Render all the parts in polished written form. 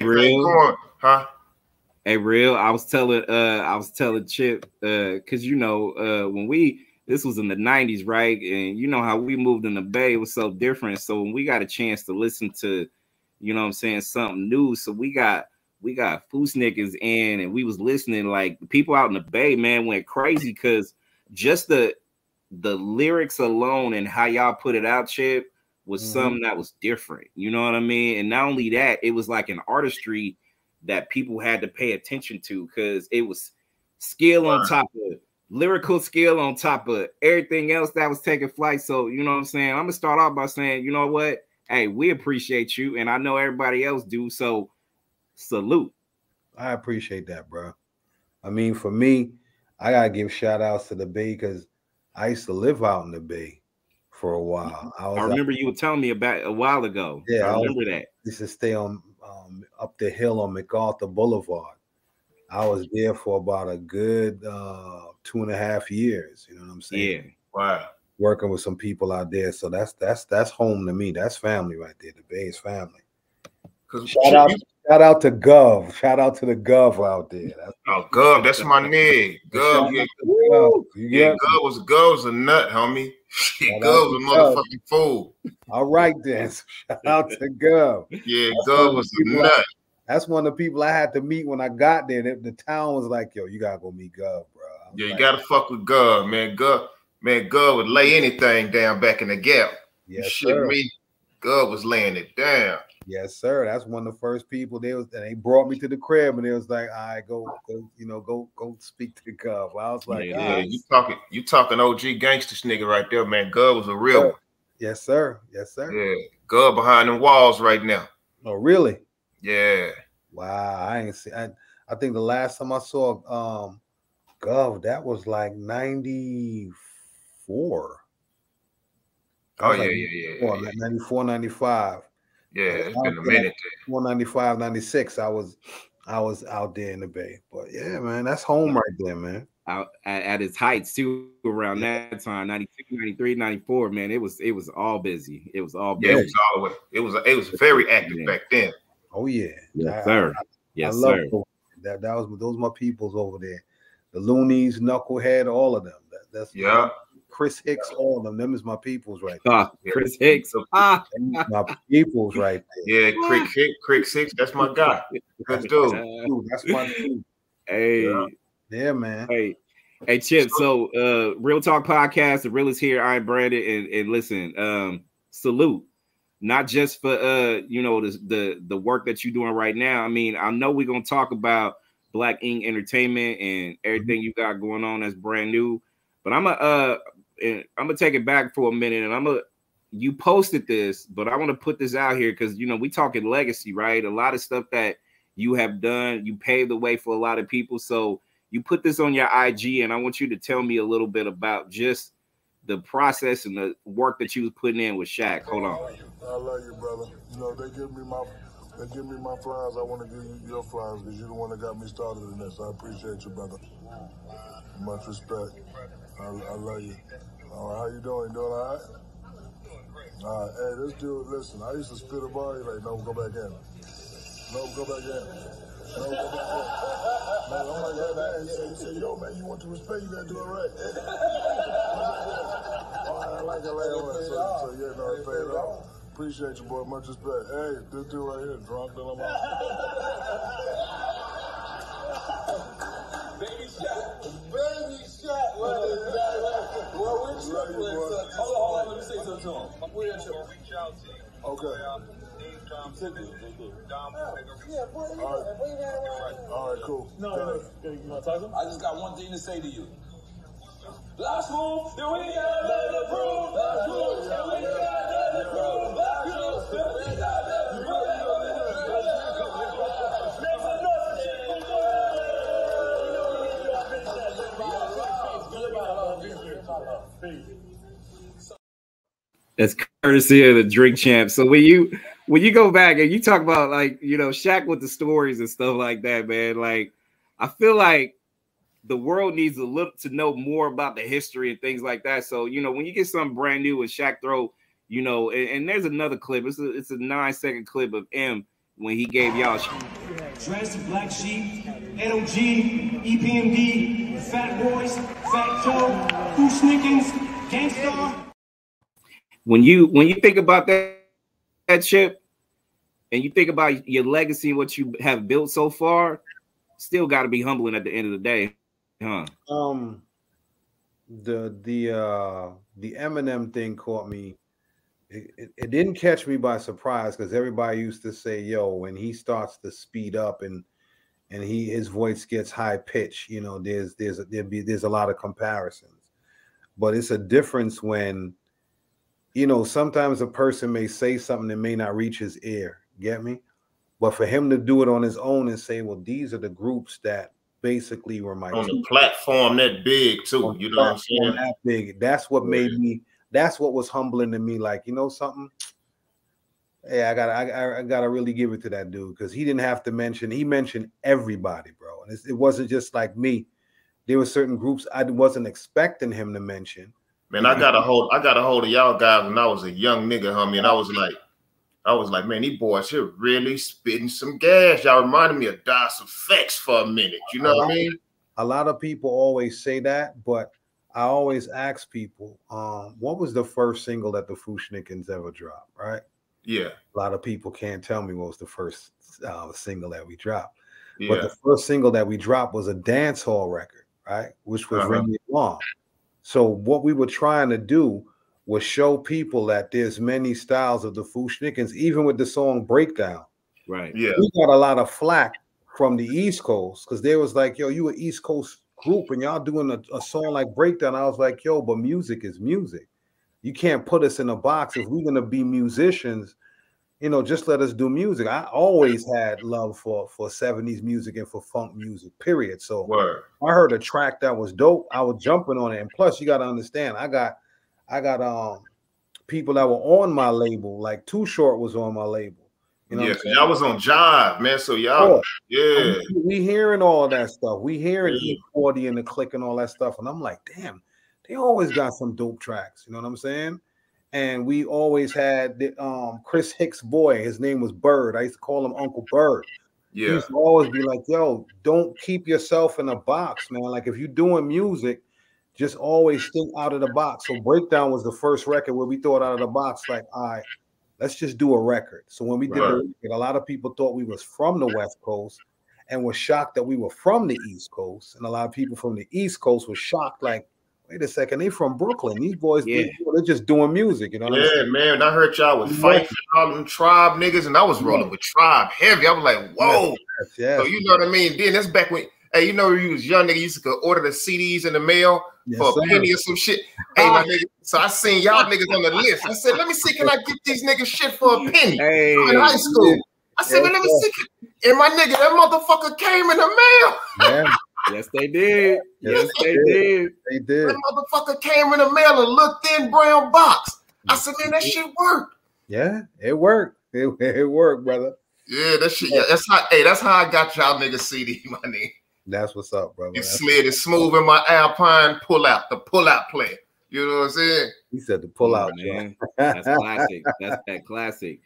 Real. Going, huh? Hey, Real. I was telling Chip, because you know, this was in the 90s, right? And you know how we moved in the Bay, it was so different. So when we got a chance to listen to, you know what I'm saying, something new. So we got Foos niggas in, and we was listening. Like the people out in the Bay, man, went crazy because just the lyrics alone and how y'all put it out, Chip, was something that was different. You know what I mean? And not only that, it was like an artistry that people had to pay attention to because it was skill on top of lyrical skill on top of everything else that was taking flight. So, you know what I'm saying? I'm gonna start off by saying, you know what? Hey, we appreciate you, and I know everybody else do. So, salute. I appreciate that, bro. I mean, for me, I gotta give shout outs to the Bay because I used to live out in the Bay for a while. I remember you were telling me about a while ago. Yeah, I remember that. I used to stay on up the hill on MacArthur Boulevard. I was there for about a good 2.5 years. You know what I'm saying? Yeah. Wow. Working with some people out there. So that's home to me. That's family right there. The Bay is family. Shout out to Gov. Shout out to the Gov out there. Gov, that's my nigga. Gov, Gov was a nut, homie. Gov was a motherfucking fool. All right then. So shout out to Gov. Yeah, Gov was a nut. That's one of the people I had to meet when I got there. The town was like, yo, you gotta go meet Gov, bro. Yeah, you gotta fuck with Gov, man. Gov would lay anything down back in the gap. Yes, Shit, me. Gov was laying it down. Yes, sir. That's one of the first people they brought me to the crib and they was like, all right, go speak to Gov. I was like, yeah, you talking OG gangsters nigga right there, man. Gov was a real one. Yes, sir. Yes, sir. Yeah, Gov behind them walls right now. Oh, really? Yeah. Wow, I ain't see. I think the last time I saw Gov, that was like 94. Oh, yeah. 94, 95. Yeah, it's been a minute. 95, 96. I was out there in the Bay. But yeah, man, that's home right there, man. Out at its heights too around that time, 92, 93, 94, man. It was all busy. It was all busy. Yeah, it was very active back then. Oh yeah. Yes, sir. Yes, I love sir. Those my peoples over there. The Loonies, Knucklehead, all of them. That's Chris Hicks, all of them. Them is my peoples right there. Chris Hicks. My peoples right there. Yeah, Chris Hicks, that's my guy. Good dude. That's my dude. Hey. Yeah, man. Hey, Chip. So Real Talk Podcast, The Realest here, IamBranded, and listen, salute. Not just for the work that you're doing right now. I mean, I know we're gonna talk about Black Ink Entertainment and everything you got going on that's brand new. But I'm gonna take it back for a minute, and you posted this, but I want to put this out here because we talking legacy, right? A lot of stuff that you have done, you paved the way for a lot of people. So you put this on your IG, and I want you to tell me a little bit about just the process and the work that you was putting in with Shaq. Hold on. I love you, brother. They give me my flowers. I want to give you your flowers because you're the one that got me started in this. I appreciate you, brother. Much respect. I love you. All right, how you doing? You doing all right? All right, hey, this dude, listen, I used to spit a bar. He's like, no, go back in. No, go back in. No, go back in. Man, I'm like, hey, he said, yo, man, you want to respect, you got to do it right. All right, I like it. So yeah, no, it paid off. Appreciate you, boy. Much respect. Hey, this dude right here, drunk, then I'm out. Baby shot. Baby shot. Well, we're tripping. Hold on. Let me say something to him. We're in trouble. Okay. All right, cool. No, you want to talk to him? I just got one thing to say to you. Last move, then we got another proof. Last move, then we got another proof. Last move, then we got another proof. That's courtesy of the Drink Champ. So when you go back and you talk about Shaq with the stories and stuff like that, man, like I feel like the world needs to know more about the history and things like that. So when you get something brand new with Shaq throw, and there's another clip. It's a 9-second clip of M when he gave y'all. Dress, Black Sheep, NOG, EPMD, Fat Boys, Fat Joe, Who Snickens, Gangstar. When you think about that Chip, and you think about your legacy, what you have built so far, still got to be humbling at the end of the day, huh? The Eminem thing caught me. It didn't catch me by surprise because everybody used to say, "Yo, when he starts to speed up and his voice gets high pitch, you know, there's a lot of comparisons." But it's a difference when, you know, sometimes a person may say something that may not reach his ear. Get me? But for him to do it on his own and say, "Well, these are the groups that basically were my on the platform that big too," you know what I'm saying? That big. That's what made me. That's what was humbling to me. Like, you know something? Hey, I gotta really give it to that dude because he didn't have to mention. He mentioned everybody, bro. And it wasn't just like me. There were certain groups I wasn't expecting him to mention. Man, I got a hold of y'all guys when I was a young nigga, homie, and I was like, man, these boys here really spitting some gas. Y'all reminded me of Das Effects for a minute. You know what I mean? A lot of people always say that, but I always ask people, what was the first single that the Fushnikins ever dropped, right? Yeah. A lot of people can't tell me what was the first single that we dropped. Yeah. But the first single that we dropped was a dance hall record, right? Which was Ring It Along. So what we were trying to do was show people that there's many styles of the Fushnikins, even with the song Breakdown. Right. Yeah. We got a lot of flack from the East Coast because they was like, "Yo, you an East Coast group and y'all doing a song like Breakdown." I was like, "Yo, but music is music. You can't put us in a box. If we're gonna be musicians, you know, just let us do music." I always had love for 70s music and for funk music, period. So Word. I heard a track that was dope. I was jumping on it. And plus, you got to understand, I got people that were on my label, like Too Short was on my label. You know, yeah, because y'all was on Jive, man. So y'all, we hearing all of that stuff. We hearing E40 and the Click and all that stuff. And I'm like, damn, they always got some dope tracks. You know what I'm saying? And we always had the Chris Hicks' boy. His name was Bird. I used to call him Uncle Bird. Yeah. He used to always be like, "Yo, don't keep yourself in a box, man. Like if you're doing music, just always think out of the box." So Breakdown was the first record where we thought out of the box, like, all right, let's just do a record. So when we did the record, a lot of people thought we was from the West Coast and were shocked that we were from the East Coast. And a lot of people from the East Coast were shocked, like, wait a second, they from Brooklyn. These boys, they're just doing music, you know what I'm saying? Man, I heard y'all with Fife and all them Tribe niggas, and I was rolling with Tribe heavy. I was like, whoa. Yes. So you know what I mean? Then that's back when, hey, you know, you was young nigga, you used to order the CDs in the mail for a penny or some shit. Hey, my nigga, so I seen y'all niggas on the list. I said, let me see, can I get these niggas shit for a penny? I'm in high school. I said, man, let me see. And my nigga, that motherfucker came in the mail. Yeah. Yes, they did. Yes, they did. They did. That motherfucker came in the mail and looked in brown box. I said, man, that shit worked. Yeah, it worked. It worked, brother. Yeah, that shit. Yeah, that's how I got y'all niggas CD, my nigga. That's what's up, brother. You slid it smooth in my Alpine the pull out play. You know what I'm saying? He said the pull out, man. That's classic. That's that classic.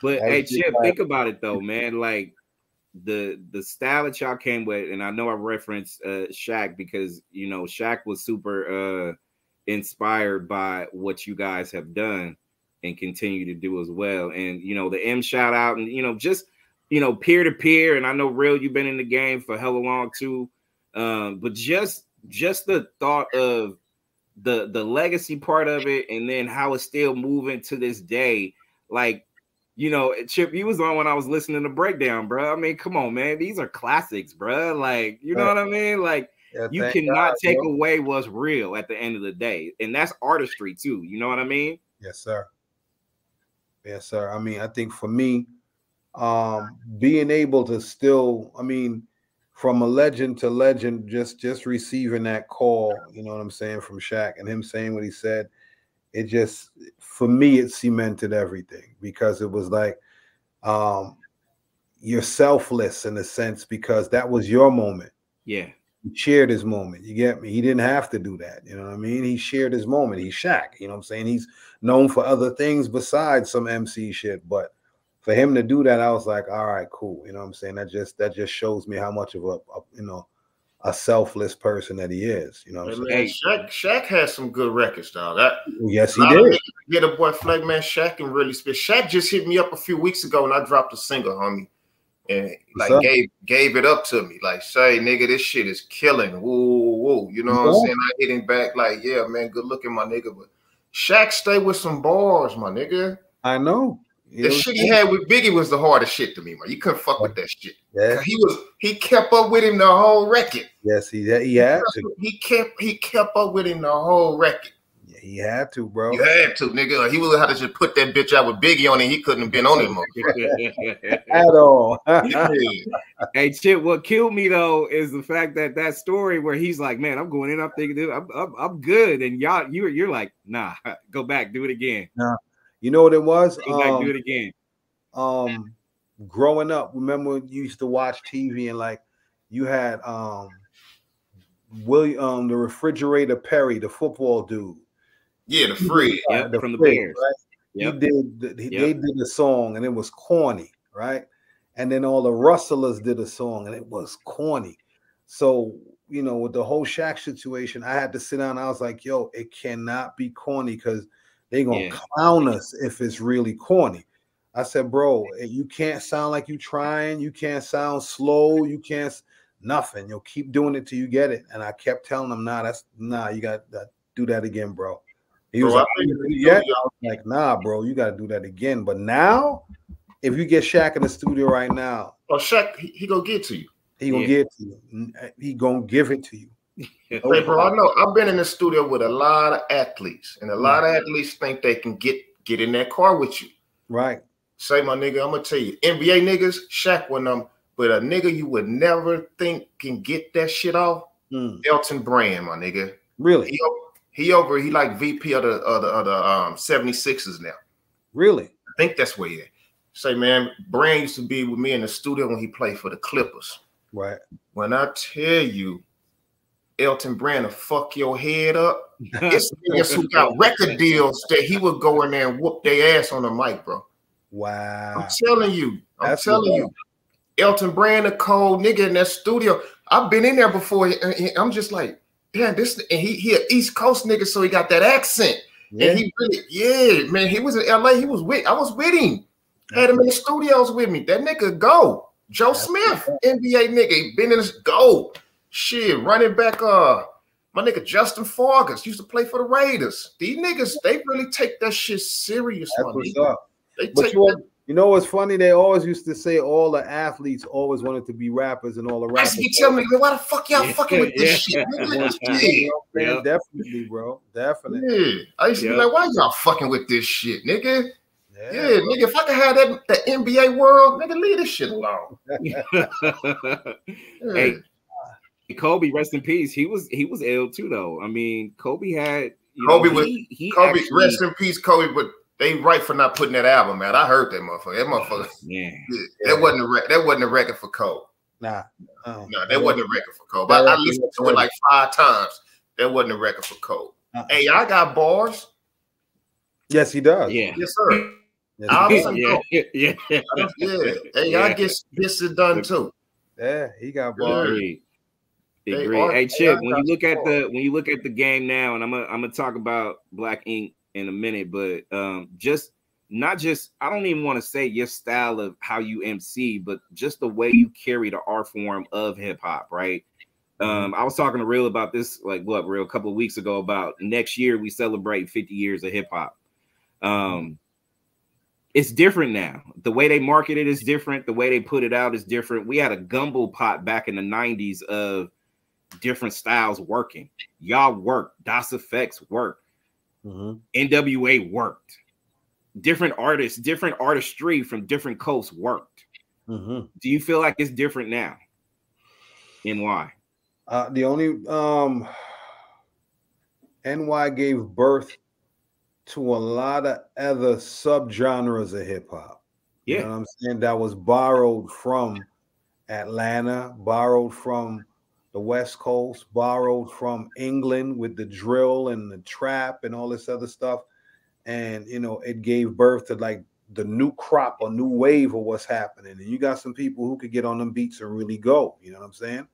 But hey, Chip, think about it though, man. Like the style that y'all came with, and I know I referenced Shaq because you know Shaq was super inspired by what you guys have done and continue to do as well. And you know, the M shout out, and you know, just peer to peer. And I know Real, you've been in the game for hella long too. But just the thought of the legacy part of it, and then how it's still moving to this day, like. You know, Chip, you was on when I was listening to Breakdown, bro. I mean, come on, man. These are classics, bro. Like, you know what I mean? Like, you cannot take away what's real at the end of the day. And that's artistry, too. You know what I mean? Yes, sir. Yes, sir. I mean, I think for me, being able to still, I mean, from a legend to legend, just receiving that call, you know what I'm saying, from Shaq and him saying what he said, it just, for me, it cemented everything because it was like you're selfless in a sense because that was your moment. Yeah. He shared his moment. You get me? He didn't have to do that. You know what I mean? He shared his moment. He's Shaq. You know what I'm saying? He's known for other things besides some MC shit. But for him to do that, I was like, all right, cool. You know what I'm saying? That just shows me how much of a selfless person that he is. You know what I'm saying? Shaq has some good records, dog. Yes, he did. Get a boy Flag, man. Shaq can really spit. Shaq just hit me up a few weeks ago and I dropped a single, homie. And like gave it up to me. Like, say, nigga, this shit is killing. Woo. You know what I'm saying? I hit him back like, yeah, man, good looking, my nigga. But Shaq stay with some bars, my nigga. I know. The shit he had with Biggie was the hardest shit to me, man. You couldn't fuck with that shit. Yeah. He kept up with him the whole record. Yes, he had to. He kept up with him the whole record. Yeah, he had to, bro. You had to, nigga. He would have to just put that bitch out with Biggie on it. He couldn't have been on it at all. Hey, Chip, what killed me though is the fact that story where he's like, man, I'm going in, I'm thinking, I'm good, and you're like, nah, go back, do it again. Nah. You know what it was? Go back, do it again. Growing up, remember when you used to watch TV and like you had William, the Refrigerator Perry, the football dude. Yeah, the Fred. Yeah, from the Bears. Right? Yep. They did a song and it was corny, right? And then all the Rustlers did a song and it was corny. So, you know, with the whole Shaq situation, I had to sit down and I was like, yo, it cannot be corny because they're going to clown us if it's really corny. I said, bro, you can't sound like you trying. You can't sound slow. You can't nothing. You'll keep doing it till you get it. And I kept telling them, you got to do that again, bro. He was like, nah, bro, you got to do that again. But now, if you get Shaq in the studio right now. Oh, Shaq, he going to get to you. He going to get to you. He going to give it to you. Hey, bro, I know. I've been in the studio with a lot of athletes. And a lot of athletes think they can get in that car with you. Right. Say, my nigga, I'm going to tell you. NBA niggas, Shaq one of them. But a nigga you would never think can get that shit off, Elton Brand, my nigga. Really? He like VP of the 76ers now. Really? I think that's where he at. Say, man, Brand used to be with me in the studio when he played for the Clippers. Right. When I tell you, Elton Brand will fuck your head up. It's niggas who got record deals that he would go in there and whoop their ass on the mic, bro. Wow. I'm telling you. Elton Brand, a cold nigga in that studio. I've been in there before. I'm just like, damn, this, and he an East Coast nigga, so he got that accent. Yeah. And he really, man, he was in LA. I was with him. Had him in the studios with me. That nigga go. Joe Smith, NBA nigga, he been in this go. Shit, running back, my nigga Justin Fargas used to play for the Raiders. These niggas, they really take that shit serious. That's what's up. You know what's funny? They always used to say all the athletes always wanted to be rappers, and all the rappers. You tell me, why the fuck y'all fucking with this shit? Yeah. Definitely, bro. Definitely. Yeah. I used to be like, why y'all fucking with this shit, nigga? Yeah, nigga, if I could have the NBA world, nigga, leave this shit alone. Hey, Kobe, rest in peace. He was ill too, though. I mean, Kobe had Kobe, rest in peace, Kobe, but they right for not putting that album out. I heard that motherfucker. That motherfucker. That wasn't a record for Kobe. Nah. That wasn't a record for Kobe. I listened to it like 5 times. That wasn't a record for Kobe. Hey, I got bars. Yes, he does. Yeah. Yes, sir. Yeah. Hey, I guess this is done too. Yeah, he got bars. Agree. Hey, Chip, when you look at the game now, and I'm gonna talk about Black Ink in a minute, but I don't even want to say your style of how you MC, but just the way you carry the art form of hip hop, right? I was talking to Real about this, Real, a couple of weeks ago, about next year we celebrate 50 years of hip hop. It's different now. The way they market it is different. The way they put it out is different. We had a gumbo pot back in the 90s of different styles working. Y'all worked. Das Effects worked. NWA worked. Different artists, different artistry from different coasts worked. Do you feel like it's different now? And why? The only NY gave birth to a lot of other subgenres of hip hop. You know what I'm saying? That was borrowed from Atlanta, borrowed from the West Coast, borrowed from England with the drill and the trap and all this other stuff. And, it gave birth to like the new crop or new wave of what's happening, and you got some people who could get on them beats and really go. You know what I'm saying?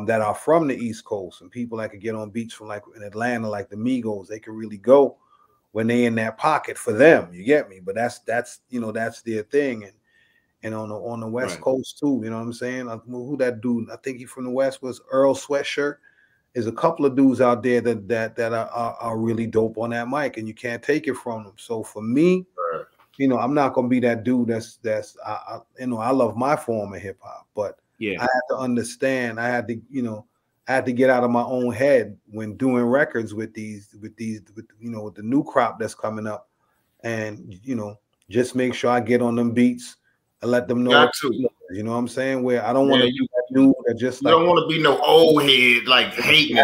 That are from the East Coast, and people that could get on beats from like in Atlanta, like the Migos, they could really go when they in that pocket for them. You get me? But that's you know, that's their thing. And on the West Coast too, you know what I'm saying? Who that dude? I think he from the West was Earl Sweatshirt. There's a couple of dudes out there that are really dope on that mic, and you can't take it from them. So for me, you know, I'm not gonna be that dude that's you know, I love my form of hip hop, but I had to understand. I had to, you know, I had to get out of my own head when doing records with you know, with the new crop that's coming up, and you know, just make sure I get on them beats and let them know. You know what I'm saying? Where I don't want to be that dude that just you don't want to be no old head like hating.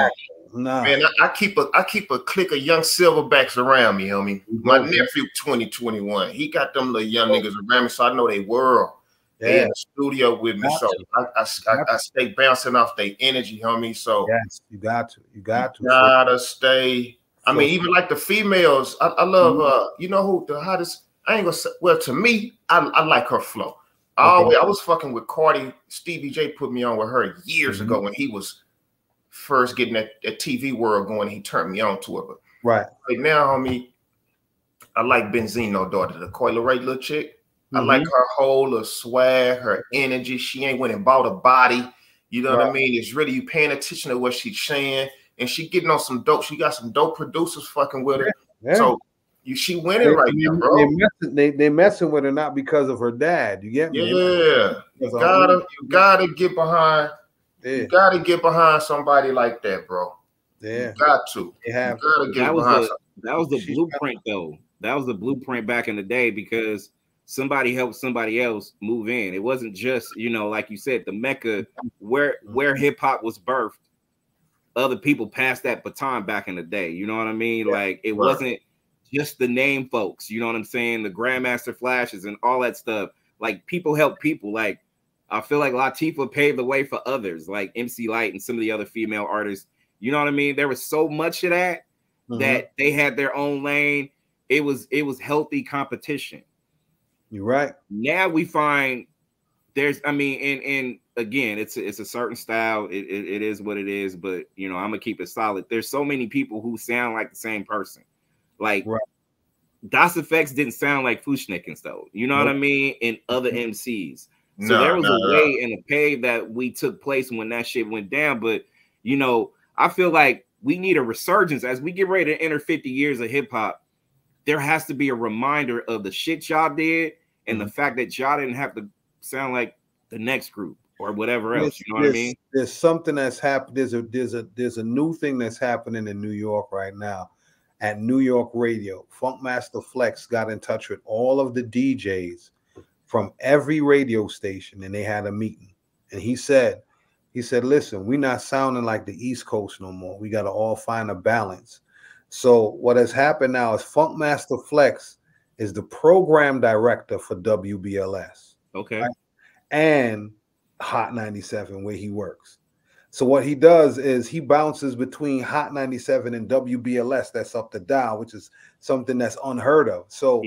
Nah. Man, I keep a clique of young silverbacks around me, homie. My nephew 2021, he got them little young niggas around me, so I know they world. They in the studio with me, so I stay bouncing off their energy, homie. So yes, you got to gotta stay. I mean, even like the females, I love you know who the hottest. I ain't gonna say, well, to me, I like her flow. I was fucking with Cardi. Stevie J put me on with her years ago when he was first getting that TV world going. He turned me on to it. But right now, homie, I like Benzino daughter, the Coil Ray little chick. I like her whole swag, her energy. She ain't went and bought a body. You know what I mean? It's really you paying attention to what she's saying, and she getting on some dope. She got some dope producers fucking with her. So she winning right now, bro. They messing with her not because of her dad. You get me? Yeah, you gotta get behind. You gotta get behind somebody like that, bro. Yeah, you got to. That was the blueprint, though. That was the blueprint back in the day because somebody helped somebody else move in. It wasn't just, you know, like you said, the Mecca where hip hop was birthed. Other people passed that baton back in the day. You know what I mean? Like it wasn't just the name folks. You know what I'm saying? The Grandmaster Flashes and all that stuff. Like people help people. Like I feel like Latifah paved the way for others, like MC Lyte and some of the other female artists. You know what I mean? There was so much of that that they had their own lane. It was healthy competition. You're right. Now we find there's, I mean, and again, it's a certain style. It is what it is, but you know, I'm gonna keep it solid. There's so many people who sound like the same person. Like Das Effects didn't sound like Fushnikins though. You know what I mean? And other MCs. So there was a way and a pay that we took place when that shit went down. But you know, I feel like we need a resurgence as we get ready to enter 50 years of hip hop. There has to be a reminder of the shit y'all did and the fact that y'all didn't have to sound like the next group or whatever else. You know what I mean? There's something that's happened. There's a new thing that's happening in New York right now at New York Radio. Funkmaster Flex got in touch with all of the DJs from every radio station, and they had a meeting. And he said, listen, we're not sounding like the East Coast no more. We got to all find a balance. So what has happened now is Funkmaster Flex is the program director for WBLS. Okay. Right? And Hot 97, where he works. So what he does is he bounces between Hot 97 and WBLS. That's up the dial, which is something that's unheard of. So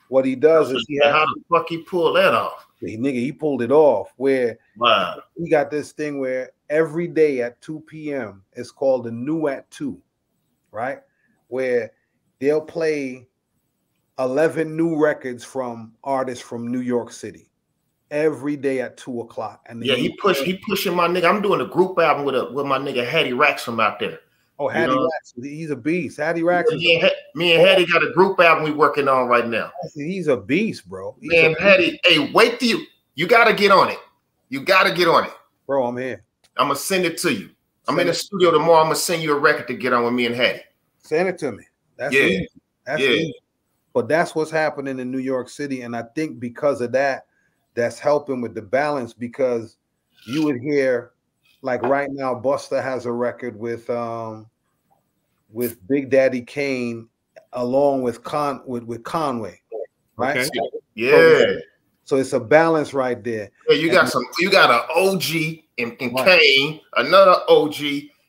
what he does is how the fuck he pulled that off? He pulled it off where he got this thing where every day at 2 p.m. it's called the New at 2, right? Where they'll play 11 new records from artists from New York City every day at 2 o'clock. And he pushing my nigga. I'm doing a group album with my nigga Hattie Raxum out there. Oh, Hattie Raxum, he's a beast. Hattie Raxum. Me and Hattie got a group album we working on right now. He's a beast, bro. Man, Hattie, hey, wait till you gotta get on it. You gotta get on it, bro. I'm here. I'm gonna send it to you. I'm in the studio tomorrow. I'm gonna send you a record to get on with me and Hattie. Send it to me. That's easy. That's easy. But that's what's happening in New York City, and I think because of that, that's helping with the balance. Because you would hear, like right now, Busta has a record with Big Daddy Kane, along with Conway, right? Okay. Yeah. So it's a balance right there. Yeah, you got an OG in Kane, another OG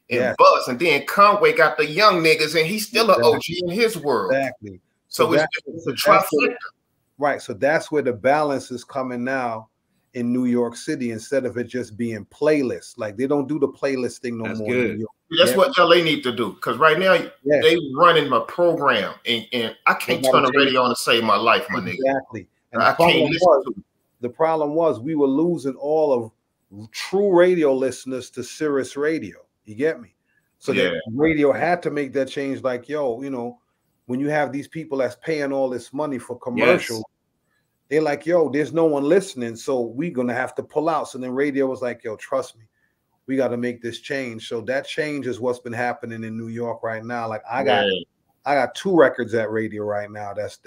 in Bus, and then Conway got the young niggas, and he's still an OG in his world. Exactly. So it's a trifecta. Right. So that's where the balance is coming now in New York City, instead of it just being playlists. Like they don't do the playlist thing no more in New York. That's what LA need to do, because right now they running my program, and I can't turn the radio on to save my life, my nigga. Exactly. And I can't listen to it. The problem was we were losing all of true radio listeners to Sirius Radio. You get me? So that radio had to make that change. Like, yo, you know, when you have these people that's paying all this money for commercials, they're like, yo, there's no one listening, so we're gonna have to pull out. So then radio was like, yo, trust me, we got to make this change. So that change is what's been happening in New York right now. Like I got 2 records at radio right now that's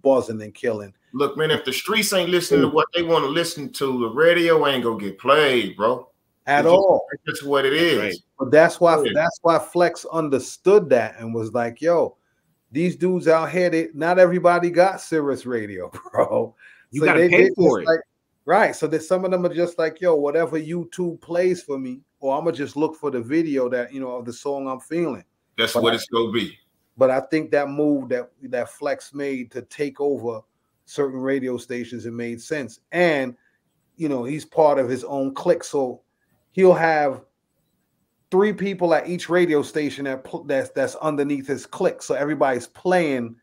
buzzing and killing. Look, man, if the streets ain't listening to what they want to listen to, the radio ain't gonna get played, bro. At all. That's what it is. Right. But that's why Flex understood that and was like, yo, these dudes out here, not everybody got Sirius Radio, bro. You gotta pay for it. Like, right. So that some of them are just like, yo, whatever YouTube plays for me, or I'm gonna just look for the video that, you know, of the song I'm feeling. That's what it's gonna be. But I think that move that Flex made to take over certain radio stations, it made sense. And, you know, he's part of his own clique. So he'll have 3 people at each radio station that's underneath his clique. So everybody's playing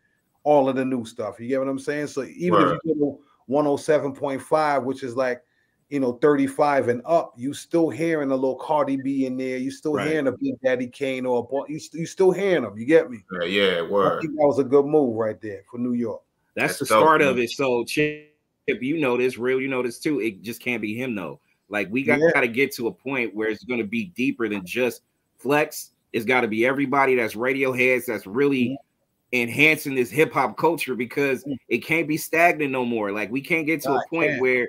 all of the new stuff. You get what I'm saying? So even if you go to 107.5, which is like, you know, 35 and up, you still hearing a little Cardi B in there. You still hearing a Big Daddy Kane or you still hearing them. You get me? Yeah, word. I think that was a good move right there for New York. That's the start of it. So Chip, you know this, Real, you know this too. It just can't be him though. Like we got to get to a point where it's going to be deeper than just Flex. It's got to be everybody that's radio heads that's really enhancing this hip hop culture, because it can't be stagnant no more. Like we can't get to a point where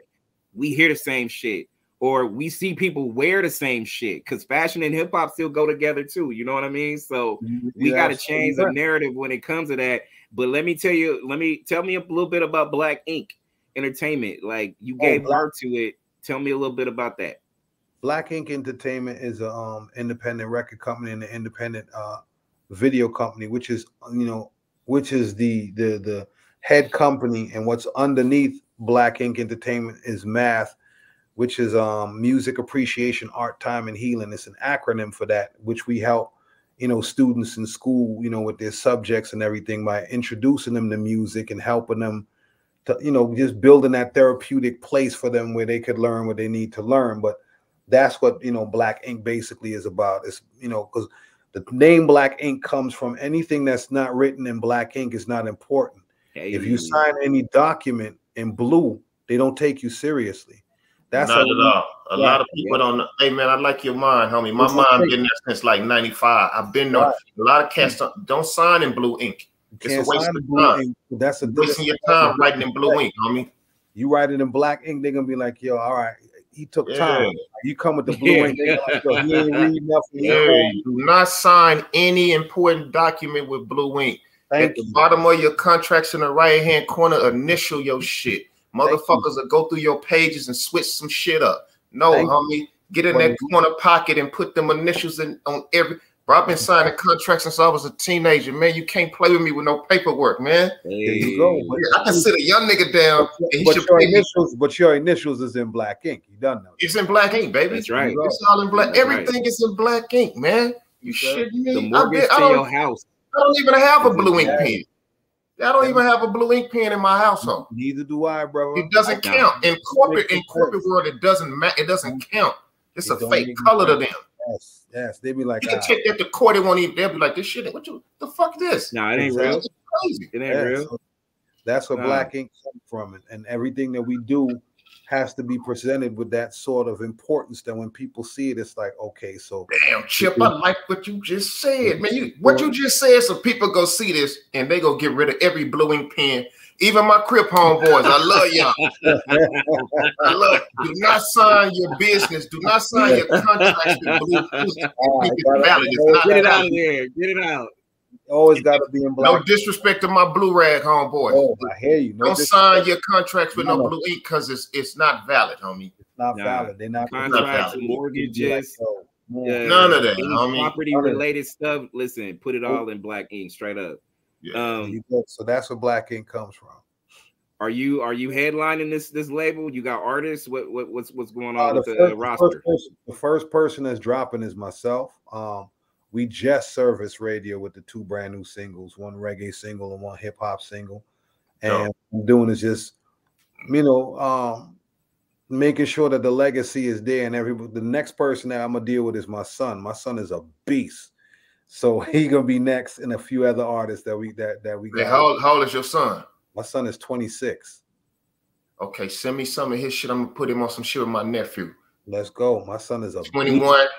we hear the same shit or we see people wear the same shit, because fashion and hip hop still go together too. You know what I mean? So we got to change the narrative when it comes to that. But tell me a little bit about Black Ink Entertainment. Like you gave birth to it. Tell me a little bit about that. Black Ink Entertainment is a independent record company and an independent video company, which is the head company, and what's underneath Black Ink Entertainment is MATH, which is Music Appreciation, Art, Time, and Healing. It's an acronym for that, which we help, you know, students in school, you know, with their subjects and everything by introducing them to music and helping them to, you know, just building that therapeutic place for them where they could learn what they need to learn. But that's what, you know, Black Ink basically is about. It's, you know, because the name Black Ink comes from anything that's not written in black ink is not important. If you sign any document in blue, they don't take you seriously. That's not at all. A lot of people don't. Hey man, I like your mind, homie. My mind been there since like '95. I've been there. A lot of cats don't sign in blue ink. It's a waste of time. That's wasting your time writing in blue ink, homie. You write it in black ink, they're gonna be like, yo, all right, he took time. You come with the blue ink, they're like, yo, he ain't reading nothing. Do not sign any important document with blue ink. At the bottom of your contracts in the right-hand corner, initial your shit. Motherfuckers will go through your pages and switch some shit up. No, homie. Get in that corner pocket and put them initials in on every. Bro, I've been signing contracts since I was a teenager, man. You can't play with me with no paperwork, man. There you go. I can sit a young nigga down. But your initials is in black ink. You done know. It's in black ink, baby. That's right. It's all in black. Everything is in black ink, man. You shitting me? The mortgage to your house. I don't even have a blue ink pen. I don't even have a blue ink pen in my household. Neither do I, bro. It doesn't count. In corporate world, it doesn't matter. It doesn't count. It's a fake color to them. Yes. They be like, you can check at the court. It won't even. They'll be like, this shit. What the fuck is this? No, it ain't real. It's crazy. It ain't real. So that's where black ink comes from, and everything that we do has to be presented with that sort of importance that when people see it, it's like, okay, so damn, Chip, I like what you just said, man. What you just said, so people go see this and they go get rid of every blue ink pen. Even my Crip homeboys, I love y'all. I love it. Do not sign your business. Do not sign your contracts with blue ink. Get it out of there. Get it out. Always got to be in black. No disrespect to my blue rag homeboys. Oh, I hear you. Don't sign your contracts with no blue ink because it's not valid, homie. It's not valid. They're not contracts, mortgages, none of that. Property related stuff. Listen, put it all in black ink, straight up. So that's where black ink comes from. Are you headlining this label? You got artists? What's going on with the roster? The first person that's dropping is myself. We just service radio with the 2 brand new singles, 1 reggae single and 1 hip hop single. And what I'm doing is just, making sure that the legacy is there, and the next person that I'm gonna deal with is my son. My son is a beast, so he gonna be next, and a few other artists that we got. How old is your son? My son is 26. Okay, send me some of his shit. I'm gonna put him on some shit with my nephew. Let's go. My son is a 21. Beast.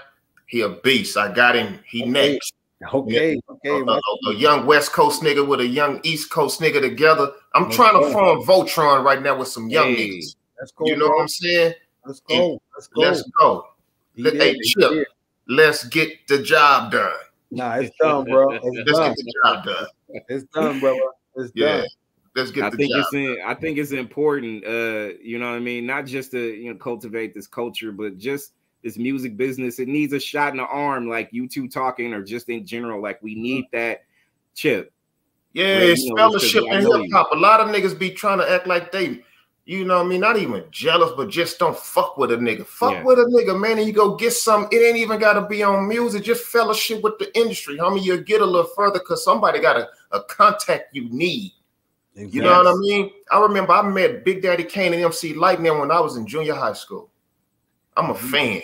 He a beast. I got him. He next. Okay. A young West Coast nigga with a young East Coast nigga together. I'm trying to form Voltron right now with some young niggas. Let's go, you know what I'm saying? Let's go. Let's go. Hey, Chip, let's get the job done. Nah, it's done, bro. Let's get the job done. It's done, brother. It's done. Let's get the job done. I think it's important, you know what I mean? Not just to cultivate this culture, but just this music business. It needs a shot in the arm, like you two talking, or just in general. Like we need that, Chip. Yeah, it's fellowship in hip hop. A lot of niggas be trying to act like they, you know what I mean, not even jealous, but just don't fuck with a nigga. Fuck with a nigga, man, and you go get some. It ain't even got to be on music. Just fellowship with the industry, homie. You'll get a little further because somebody got a contact you need. Exactly. You know what I mean? I remember I met Big Daddy Kane and MC Lightning when I was in junior high school. I'm a fan.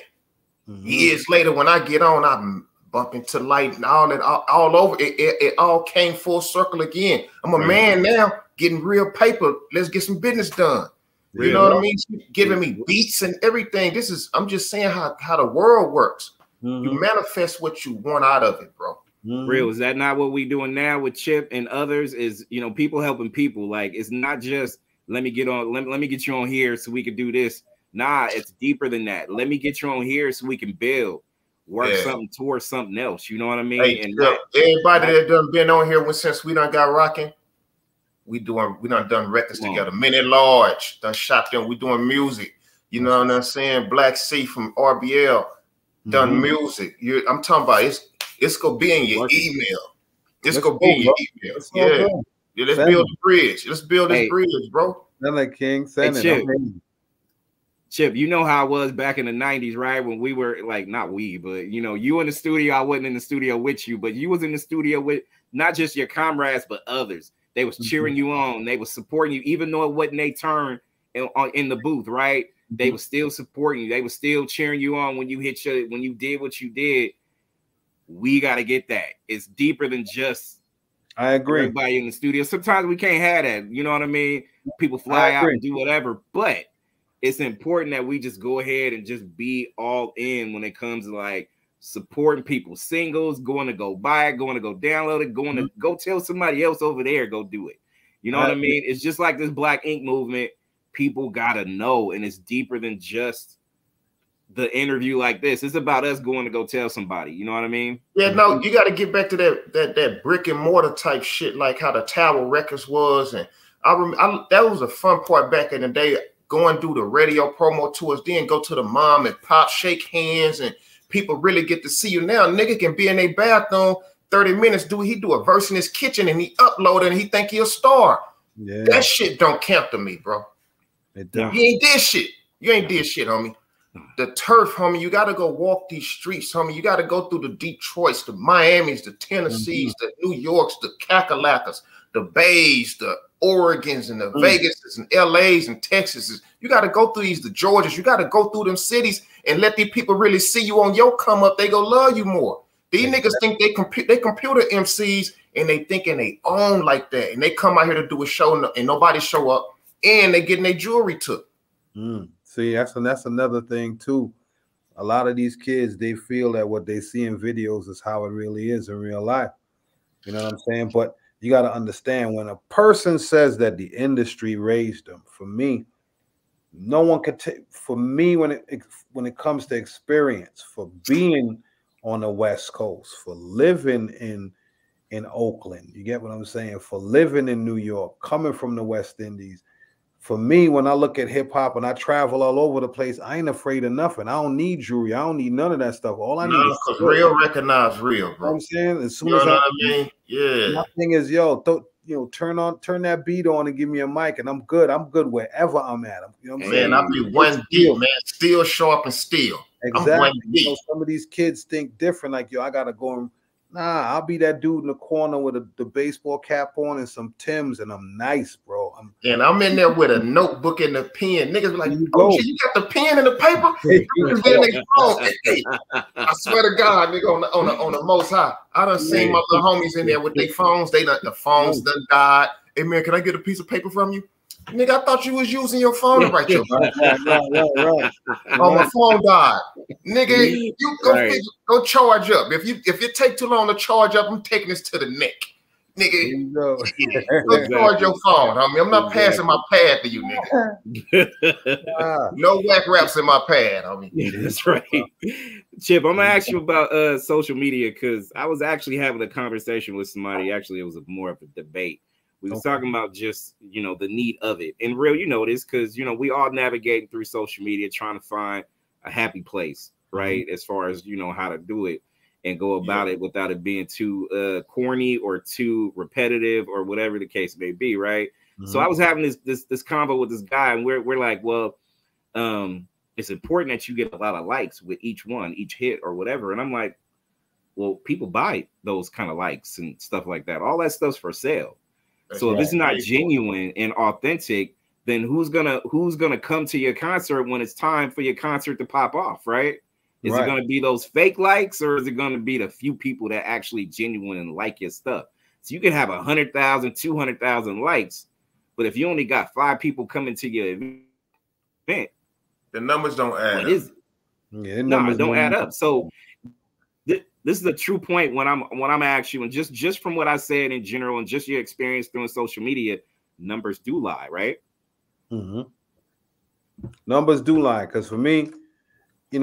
Years later, when I get on, I'm bumping to Light and all that, all over. It all came full circle again. I'm a man now, getting real paper. Let's get some business done. You know what I mean? Giving me beats and everything. I'm just saying how the world works. You manifest what you want out of it, bro. Real. Is that not what we doing now with Chip and others? Is people helping people. Like it's not just let me get on, let me get you on here so we can do this. Nah, it's deeper than that. Let me get you on here so we can build, work something towards something else. You know what I mean? Hey, and everybody that done been on here since we done got rocking, we done records together. Men at Large done shot them. We doing music. You know what I'm saying? Black C from RBL done music. I'm talking about it's gonna be in your email. It's gonna be in your email. Yeah, let's build the bridge. Let's build this bridge, bro. Like King, send it. Chip, you know how I was back in the 90s, right? When we were like, not we, but you in the studio. I wasn't in the studio with you, but you was in the studio with not just your comrades, but others. They was cheering you on. They was supporting you, even though it wasn't their turn in the booth, right? They were still supporting you. They were still cheering you on when you when you did what you did. We got to get that. It's deeper than just I agree. Everybody in the studio. Sometimes we can't have that. You know what I mean? People fly out and do whatever, but it's important that we just go ahead and just be all in when it comes to like supporting people's singles, going to go buy it, going to go download it, going to go tell somebody else over there, go do it. You know what I mean? It's just like this Black Ink movement. People got to know, and it's deeper than just the interview like this. It's about us going to go tell somebody. You know what I mean? Yeah, no, you got to get back to that brick and mortar type shit, like how the Tower Records was. And that was a fun part back in the day, going through the radio promo tours, then go to the mom and pop, shake hands, and people really get to see you. Now, nigga can be in a bathroom 30 minutes, he do a verse in his kitchen, and he upload it, and he think he a star. Yeah. That shit don't count to me, bro. It don't. You ain't did shit. You ain't did shit, homie. The turf, homie, you got to go walk these streets, homie. You got to go through the Detroits, the Miamis, the Tennessees, the New Yorks, the Kakalackas, the Bays, the Oregons, and the Vegases, and LAs, and Texases. You got to go through the Georgias. You got to go through them cities and let these people really see you on your come up. They go love you more. These niggas think they computer MCs, and they thinking they own like that, and they come out here to do a show and nobody show up, and they getting their jewelry took. See, that's another thing too. A lot of these kids, they feel that what they see in videos is how it really is in real life. You know what I'm saying? But you got to understand, when a person says that the industry raised them, for me, no one could take. For me, when it comes to experience, for being on the West Coast, for living in Oakland, you get what I'm saying? For living in New York, coming from the West Indies. For me, when I look at hip hop and I travel all over the place, I ain't afraid of nothing. I don't need jewelry. I don't need none of that stuff. All I need is real recognize real, bro. You know what I'm saying? As soon you as know what I mean? Yeah. My thing is, yo, turn that beat on and give me a mic, and I'm good. I'm good wherever I'm at. You know what I'm saying? Man, I'll be one deep, man. Still show up and steal. Exactly. I'm one deep. Some of these kids think different. Like, yo, I gotta go and I'll be that dude in the corner with the baseball cap on and some Timbs, and I'm nice, bro. And I'm in there with a notebook and a pen. Niggas be like, oh, shit, you got the pen and the paper? I swear to God, nigga, on the most high. I done seen my little homies in there with their phones. The phones done died. Hey, man, can I get a piece of paper from you? Nigga, I thought you was using your phone to write your right. Oh, my phone died. Nigga, you go charge up. If it take too long to charge up, I'm taking this to the neck. Nigga, go charge your phone, homie. I'm not passing my pad to you, nigga. No whack raps in my pad, homie. That's right. Chip, I'm gonna ask you about social media, because I was actually having a conversation with somebody. Actually, it was more of a debate. We was talking about just, the need of it. And real, this because, we all navigating through social media trying to find a happy place, right? As far as, how to do it and go about it without it being too corny or too repetitive or whatever the case may be, right? So I was having this convo with this guy, and we're like, well, it's important that you get a lot of likes with each hit or whatever. And I'm like, well, people buy those kind of likes and stuff like that. All that stuff's for sale. So if it's not genuine and authentic, then who's gonna come to your concert when it's time for your concert to pop off, right? Is it gonna be those fake likes, or is it gonna be the few people that actually genuine and like your stuff? So you can have 100,000, 200,000 likes, but if you only got 5 people coming to your event, the numbers don't add up. Yeah, numbers don't add up. So this is a true point when I'm asking you, and just from what I said in general and just your experience doing social media, numbers do lie, right? Numbers do lie, because for me, I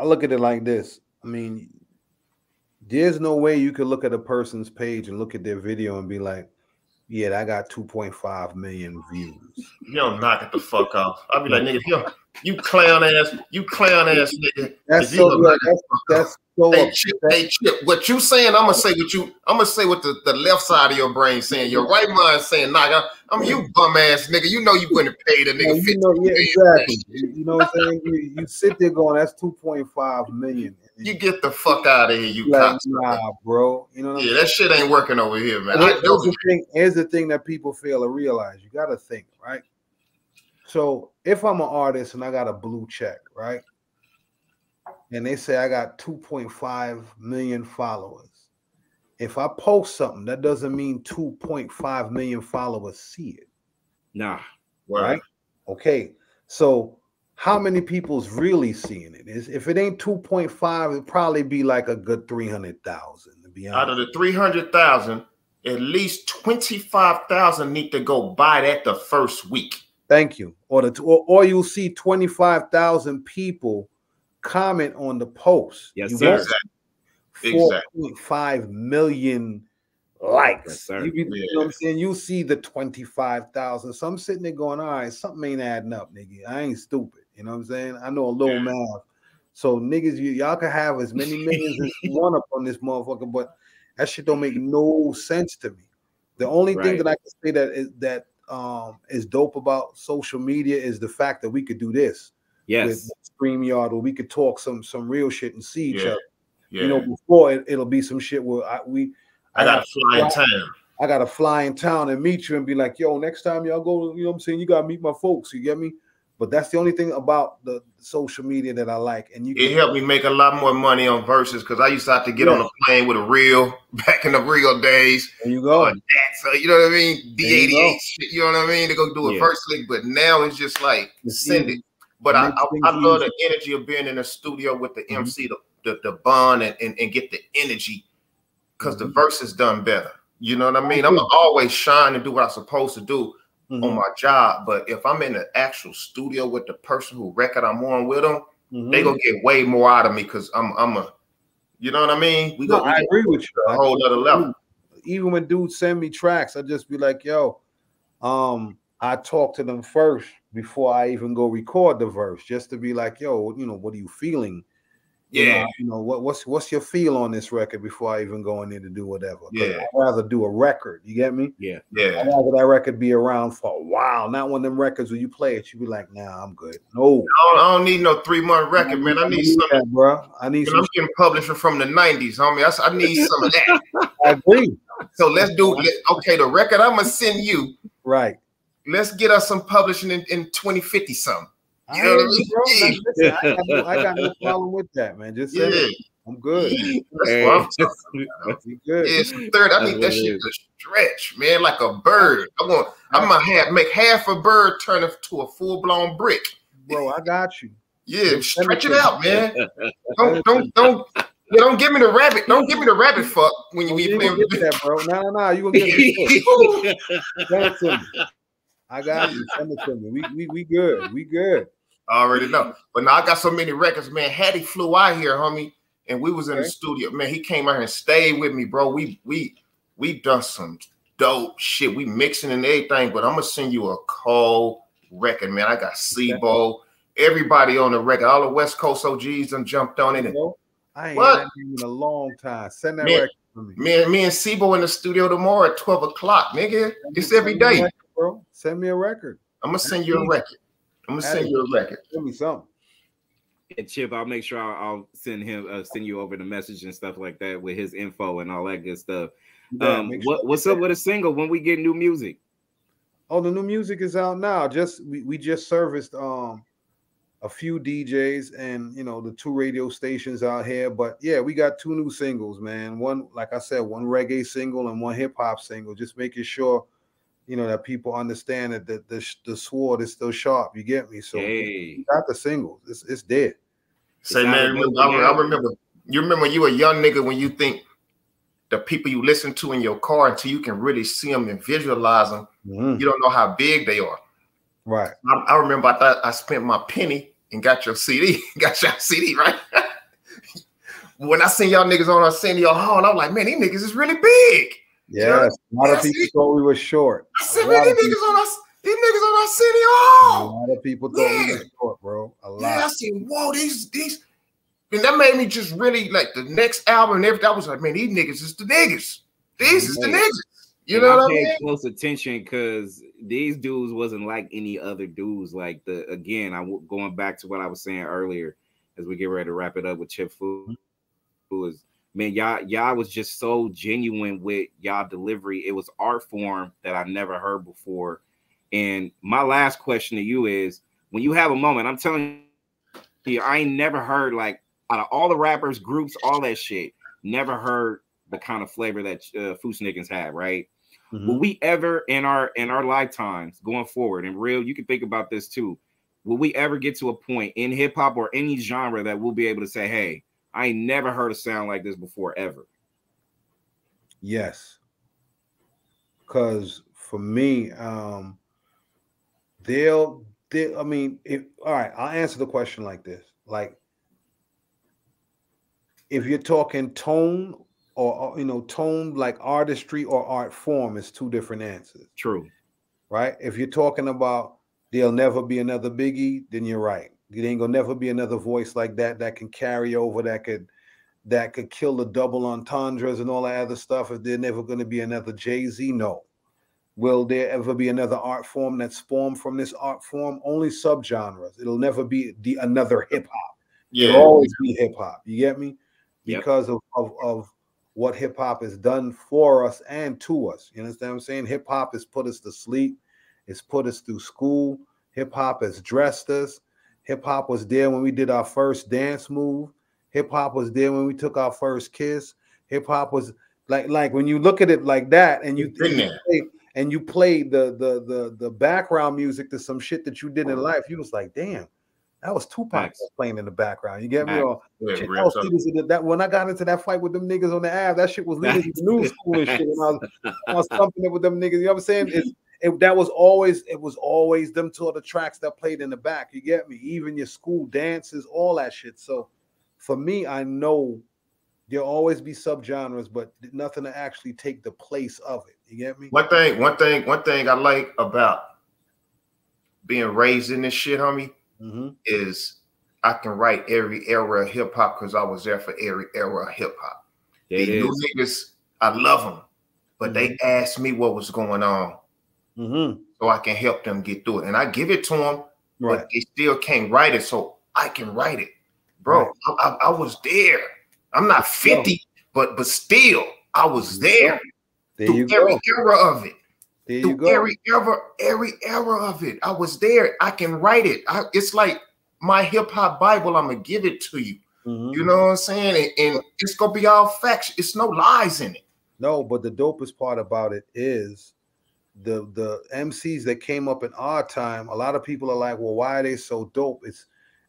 look at it like this. I mean, there's no way you could look at a person's page and look at their video and be like, yeah, I got 2.5 million views. You don't knock it the fuck off. I'll be like, nigga, you clown ass nigga. That's so hey, Chip, what you saying, I'm gonna say what the left side of your brain saying. Your right mind saying, nah, I'm you bum ass nigga. You know you wouldn't pay the nigga 50 exactly. You know what I'm saying? You sit there going, that's 2.5 million. You get the fuck out of here, you like, nah, bro. You know what I'm saying? That shit ain't working over here, man. Here's the thing that people fail to realize. You got to think, right? So if I'm an artist and I got a blue check, right? And they say I got 2.5 million followers. If I post something, that doesn't mean 2.5 million followers see it. Nah. Right? Okay. So how many people's really seeing it? If it ain't 2.5, it'd probably be like a good 300,000, to be honest. Out of the 300,000, at least 25,000 need to go buy that the first week. Thank you. Or you'll see 25,000 people comment on the post. Yes, sir. Exactly. 4.5 million likes. Yes, sir. You know what I'm saying? You see the 25,000. So I'm sitting there going, all right, something ain't adding up, nigga. I ain't stupid. You know what I'm saying? I know a little math. So niggas, y'all can have as many millions as you want up on this motherfucker, but that shit don't make no sense to me. The only thing that I can say that is dope about social media is the fact that we could do this. Yes. With StreamYard, where we could talk some real shit and see each other. Yeah. You know, before it'll be some shit where I gotta fly in town. I gotta fly in town and meet you and be like, yo, next time y'all go, you know what I'm saying? You gotta meet my folks, you get me? But that's the only thing about the social media that I like. And it helped me make a lot more money on Versus, because I used to have to get on a plane with a reel back in the real days. There you go. So you know what I mean? D88 shit, you know what I mean? To go do a Versus lick, but now it's just like send it. But I love the energy of being in the studio with the MC, the bond and get the energy, because the Versus done better. You know what I mean? I'm gonna always shine and do what I'm supposed to do on my job, but if I'm in the actual studio with the person who record I'm on with them, they gonna get way more out of me, because I'm a, you know what I mean? I agree with you. A whole other level. Even when dudes send me tracks, I just be like, yo, I talk to them first before I even go record the verse, just to be like, yo, you know, what are you feeling? Yeah. What's your feel on this record before I even go in there to do whatever? Yeah. I'd rather do a record. You get me? Yeah. Yeah. I'd rather that record be around for a while. Not one of them records when you play it, you be like, nah, I'm good. No. I don't need no 3-month record, man. I need something, that, bro. I need some. I'm getting publishing from the 90s, homie. I need some of that. I agree. So let's do okay, the record I'm gonna send you. Right. Let's get us some publishing in 2050 something. You know what I mean? Bro. Listen, I got no problem with that, man. Just send it. I'm good. That's what I'm talking about. Good. Yeah, so third, I need that shit to stretch, man, like a bird. I'm gonna make half a bird turn into a full-blown brick. Bro, I got you. Yeah, stretch it out, man. Don't give me the rabbit. Don't give me the rabbit fuck when you be playing with that, bro. No. You gonna get it. Send it to me. I got you. Send it to me. We good. We good. I already know. But now I got so many records, man. Hattie flew out here, homie, and we was in the studio. Man, he came out here and stayed with me, bro. We done some dope shit. We mixing and everything, but I'm gonna send you a cold record, man. I got Sebo, everybody on the record, all the West Coast OGs done jumped on it. I ain't had you in a long time. Send that record to me. Me and Sebo in the studio tomorrow at 12 o'clock, nigga. It's every day. Record, bro. Send me a record. I'm gonna send you a record. Send me something. Yeah, Chip, I'll make sure I'll send you over the message and stuff like that with his info and all that good stuff. What's up with a single when we get new music? Oh, the new music is out now. We just serviced a few DJs and the 2 radio stations out here. But yeah, we got 2 new singles, man. One, like I said, one reggae single and one hip hop single. Just making sure that people understand that the sword is still sharp. You get me? So we got the singles. It's dead. Say, man, I remember. You remember you a young nigga when you think the people you listen to in your car until you can really see them and visualize them. You don't know how big they are. Right. I remember I thought I spent my penny and got your CD. Got your CD, right? When I seen y'all niggas on San Diego Hall, I'm like, man, these niggas is really big. Yes, a lot of people thought we were short. I said, man, these niggas on our City Hall. A lot of people thought we were short, bro. A lot. Yeah, I said, whoa, these, and that made me just really like the next album and everything. I was like, man, these niggas is the niggas. These is the niggas. You know what I mean? I paid close attention because these dudes wasn't like any other dudes. Like I'm going back to what I was saying earlier as we get ready to wrap it up with Chip Fu. Man, y'all was just so genuine with y'all delivery. It was art form that I never heard before. And my last question to you is, when you have a moment, I'm telling you, I ain't never heard, like, out of all the rappers, groups, all that shit, never heard the kind of flavor that Fu-Snickens had, right? Will we ever in our lifetimes going forward, and real, you can think about this too, will we ever get to a point in hip hop or any genre that we'll be able to say, hey, I ain't never heard a sound like this before, ever? Yes. Because for me, all right, I'll answer the question like this. Like, if you're talking tone or tone like artistry or art form, is 2 different answers. True. Right? If you're talking about there'll never be another Biggie, then you're right. There ain't gonna never be another voice like that can carry over, that could kill the double entendres and all that other stuff. If there's never gonna be another Jay-Z, no. Will there ever be another art form that's formed from this art form? Only subgenres. It'll never be another hip hop. Yeah. It'll always be hip hop. You get me? Because of what hip hop has done for us and to us. You understand what I'm saying? Hip hop has put us to sleep. It's put us through school. Hip hop has dressed us. Hip hop was there when we did our first dance move. Hip hop was there when we took our first kiss. Hip hop was like when you look at it like that, and you play the background music to some shit that you did in life, you was like, damn, that was Tupac playing in the background. You get me? That when I got into that fight with them niggas on the Ave, that shit was leading to new school and shit. And I was thumping it with them niggas. You know what I'm saying? That was always them 2 of the tracks that played in the back. You get me? Even your school dances, all that shit. So for me, I know there'll always be subgenres, but nothing to actually take the place of it. You get me? One thing I like about being raised in this shit, homie, is I can write every era of hip hop because I was there for every era of hip hop. These new niggas, I love them, but they asked me what was going on, so I can help them get through it. And I give it to them, but they still can't write it, so I can write it, bro. I was there. I'm not 50, but still, I was there. Through every era of it. There you go. Every era of it. I was there. I can write it. It's like my hip hop Bible. I'm gonna give it to you. You know what I'm saying? And it's gonna be all facts. It's no lies in it. No, but the dopest part about it is the MCs that came up in our time. A lot of people are like, well, why are they so dope?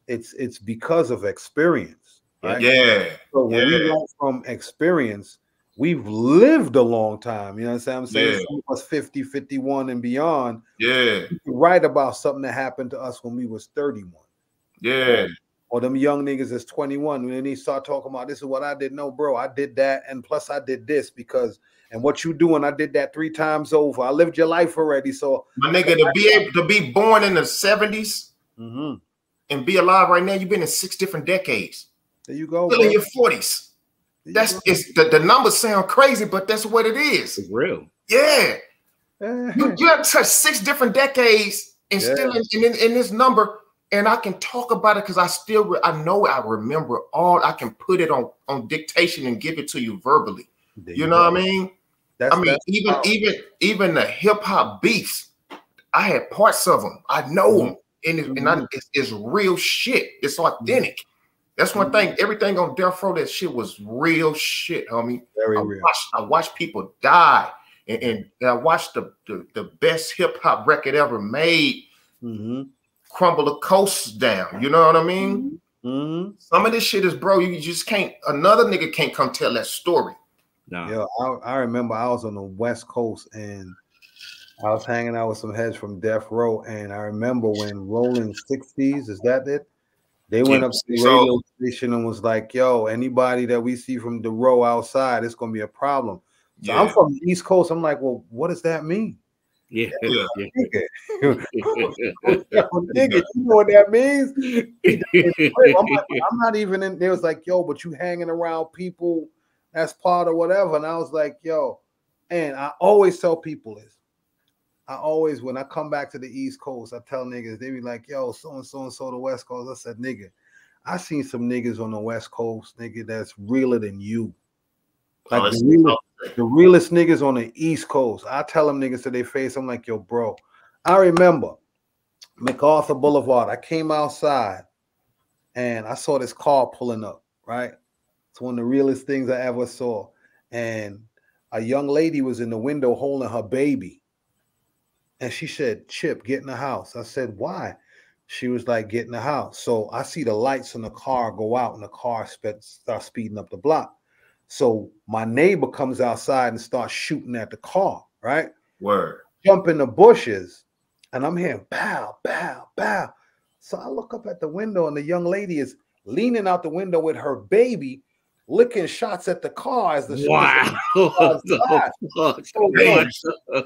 It's because of experience. Right? Yeah. So when we went from experience, we've lived a long time. You know what I'm saying? Some of us 50, 51 and beyond. Yeah. We can write about something that happened to us when we was 31. Yeah. Or them young niggas is 21. When they start talking about this is what I did. No, bro, I did that. And plus I did this because, and what you doing, I did that 3 times over. I lived your life already. So my nigga, to be able to be born in the 70s and be alive right now, you've been in 6 different decades. There you go. Still in your 40s. The numbers sound crazy, but that's what it is. It's real. Yeah. You have touched 6 different decades and still in this number. And I can talk about it because I know I remember all. I can put it on dictation and give it to you verbally. You know what I mean? Even the hip hop beefs, I had parts of them. I know them, and it's real shit. It's authentic. That's one thing. Everything on Deathrow, that shit was real shit, homie. Very real. I watched people die, and I watched the best hip hop record ever made. Crumble the coast down. You know what I mean? Some of this shit is, bro, you just can't, another nigga can't come tell that story. No. Yo, I remember I was on the West Coast and I was hanging out with some heads from Death Row, and I remember when Rolling 60s, is that it? They went up to the radio station and was like, yo, anybody that we see from the row outside, it's gonna be a problem. So I'm from the East Coast. I'm like, well, what does that mean? Yeah. Nigga, you know what that means? I'm not even in there. Was like, yo, but you hanging around people that's part of whatever. And I was like, yo, and I always tell people this. When I come back to the East Coast, I tell niggas, they be like, yo, so-and-so the West Coast. I said, nigga, I seen some niggas on the West Coast, nigga, that's realer than you. Like the realest niggas on the East Coast. I tell them niggas to their face, I'm like, yo, bro, I remember MacArthur Boulevard. I came outside and I saw this car pulling up, right? It's one of the realest things I ever saw. And a young lady was in the window holding her baby. And she said, Chip, get in the house. I said, why? She was like, get in the house. So I see the lights in the car go out and the car starts speeding up the block. So my neighbor comes outside and starts shooting at the car, right? Word. Jump in the bushes, and I'm hearing pow, pow, pow. So I look up at the window, and the young lady is leaning out the window with her baby, licking shots at the car as the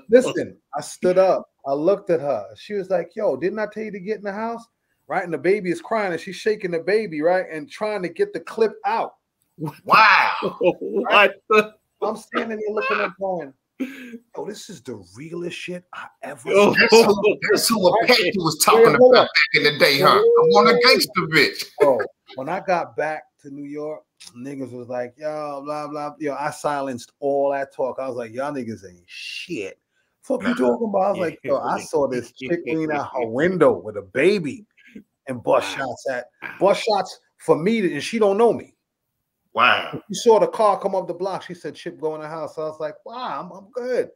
listen, I stood up. I looked at her. She was like, yo, didn't I tell you to get in the house? Right? And the baby is crying, and she's shaking the baby, right? And trying to get the clip out. Wow. Right? I'm standing there looking up going, oh, this is the realest shit I ever seen. That's who Apache was talking about back in the day, huh? I want a gangster bitch. Oh, when I got back to New York, niggas was like, yo, blah, blah. Yo, I silenced all that talk. I was like, y'all niggas ain't shit. Fuck you talking about? I was like, yo, I saw this chick lean out her window with a baby and bust shots for me, and she don't know me. Wow. You saw the car come up the block. She said, Chip, go in the house. So I was like, wow, I'm good.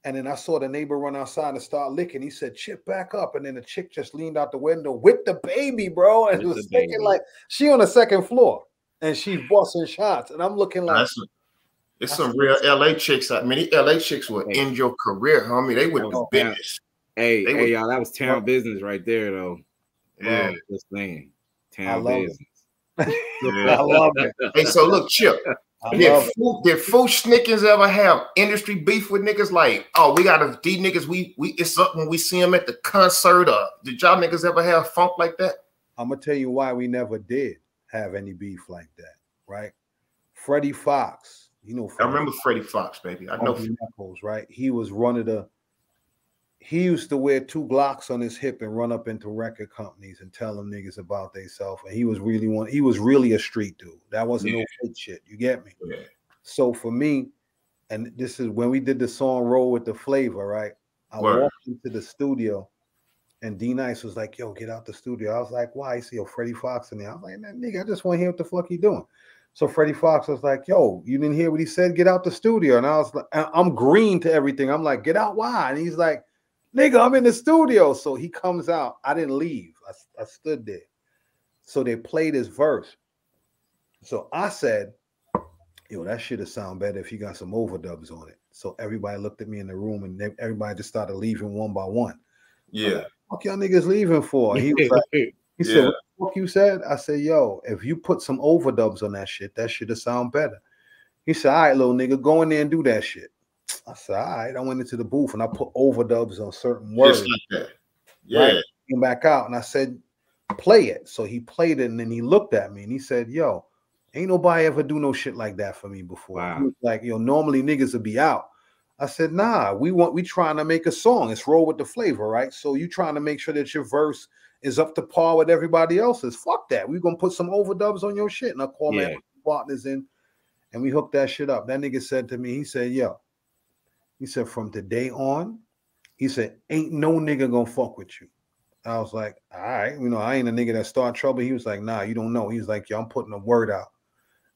And then I saw the neighbor run outside and start licking. He said, Chip, back up. And then the chick just leaned out the window with the baby, bro. And it was thinking like she on the second floor and she's busting shots. And I'm looking like it's some real LA chicks. I mean, LA chicks would end your career, homie. They would do business. Hey, y'all, that was town business right there, though. Yeah. Just saying. Town business. I love it. Hey, so look, Chip, did Foosh Snickers ever have industry beef with niggas? Like, oh, we gotta these niggas, we it's something when we see them at the concert. Did y'all niggas ever have funk like that? I'm gonna tell you why we never did have any beef like that, right? Freddie Fox, you know, I remember Freddie Fox, baby. I know. Knuckles, right? He was one of the. He used to wear 2 Glocks on his hip and run up into record companies and tell them niggas about themselves. And he was really one. He was really a street dude. That wasn't no fake shit. You get me? Yeah. So for me, and this is when we did the song "Roll with the Flavor," right? I walked into the studio, and D Nice was like, "Yo, get out the studio." I was like, "Why?" He said, "Yo, Freddie Fox in there." I was like, "Man, nigga, I just want to hear what the fuck he doing." So Freddie Fox was like, "Yo, you didn't hear what he said? Get out the studio." And I was like, I'm green to everything. I'm like, "Get out, why?" And he's like, "Nigga, I'm in the studio." So he comes out. I didn't leave. I stood there. So they played his verse. So I said, "Yo, that shit'll sound better if you got some overdubs on it." So everybody looked at me in the room, and everybody just started leaving one by one. Yeah. Like, "What y'all niggas leaving for?" He was like, he said, "What the fuck you said?" I said, "Yo, if you put some overdubs on that shit'll sound better." He said, "All right, little nigga, go in there and do that shit." I said, "All right." I went into the booth and I put overdubs on certain words. Just like that. Yeah. Right? Came back out and I said, "Play it." So he played it and then he looked at me and he said, "Yo, ain't nobody ever do no shit like that for me before." Wow. He was like, "Yo, normally niggas would be out." I said, "Nah, we trying to make a song. It's roll with the flavor, right? So you trying to make sure that your verse is up to par with everybody else's. Fuck that. We're gonna put some overdubs on your shit." And I called my partners in and we hooked that shit up. That nigga said to me, he said, "Yo," he said, "from today on," he said, "ain't no nigga gonna fuck with you." I was like, "All right, you know, I ain't a nigga that start trouble." He was like, "Nah, you don't know." He was like, "Yo, I'm putting a word out.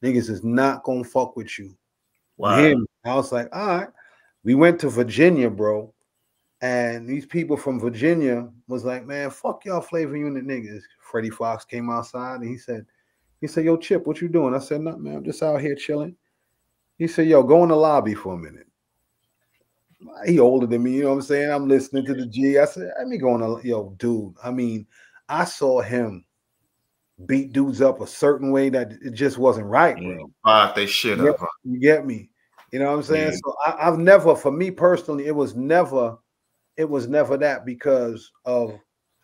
Niggas is not gonna fuck with you." Wow. You hear me? I was like, "All right." We went to Virginia, bro. And these people from Virginia was like, "Man, fuck y'all Flavor Unit niggas." Freddie Fox came outside and he said, "Yo, Chip, what you doing?" I said, "Nothing, man. I'm just out here chilling." He said, "Yo, go in the lobby for a minute." He older than me, you know what I'm saying? I'm listening to the G. I said, "Let me go in the, yo, dude." I mean, I saw him beat dudes up a certain way that it just wasn't right, bro. They shit up. You get me? You know what I'm saying? So I've never, for me personally, it was never that because of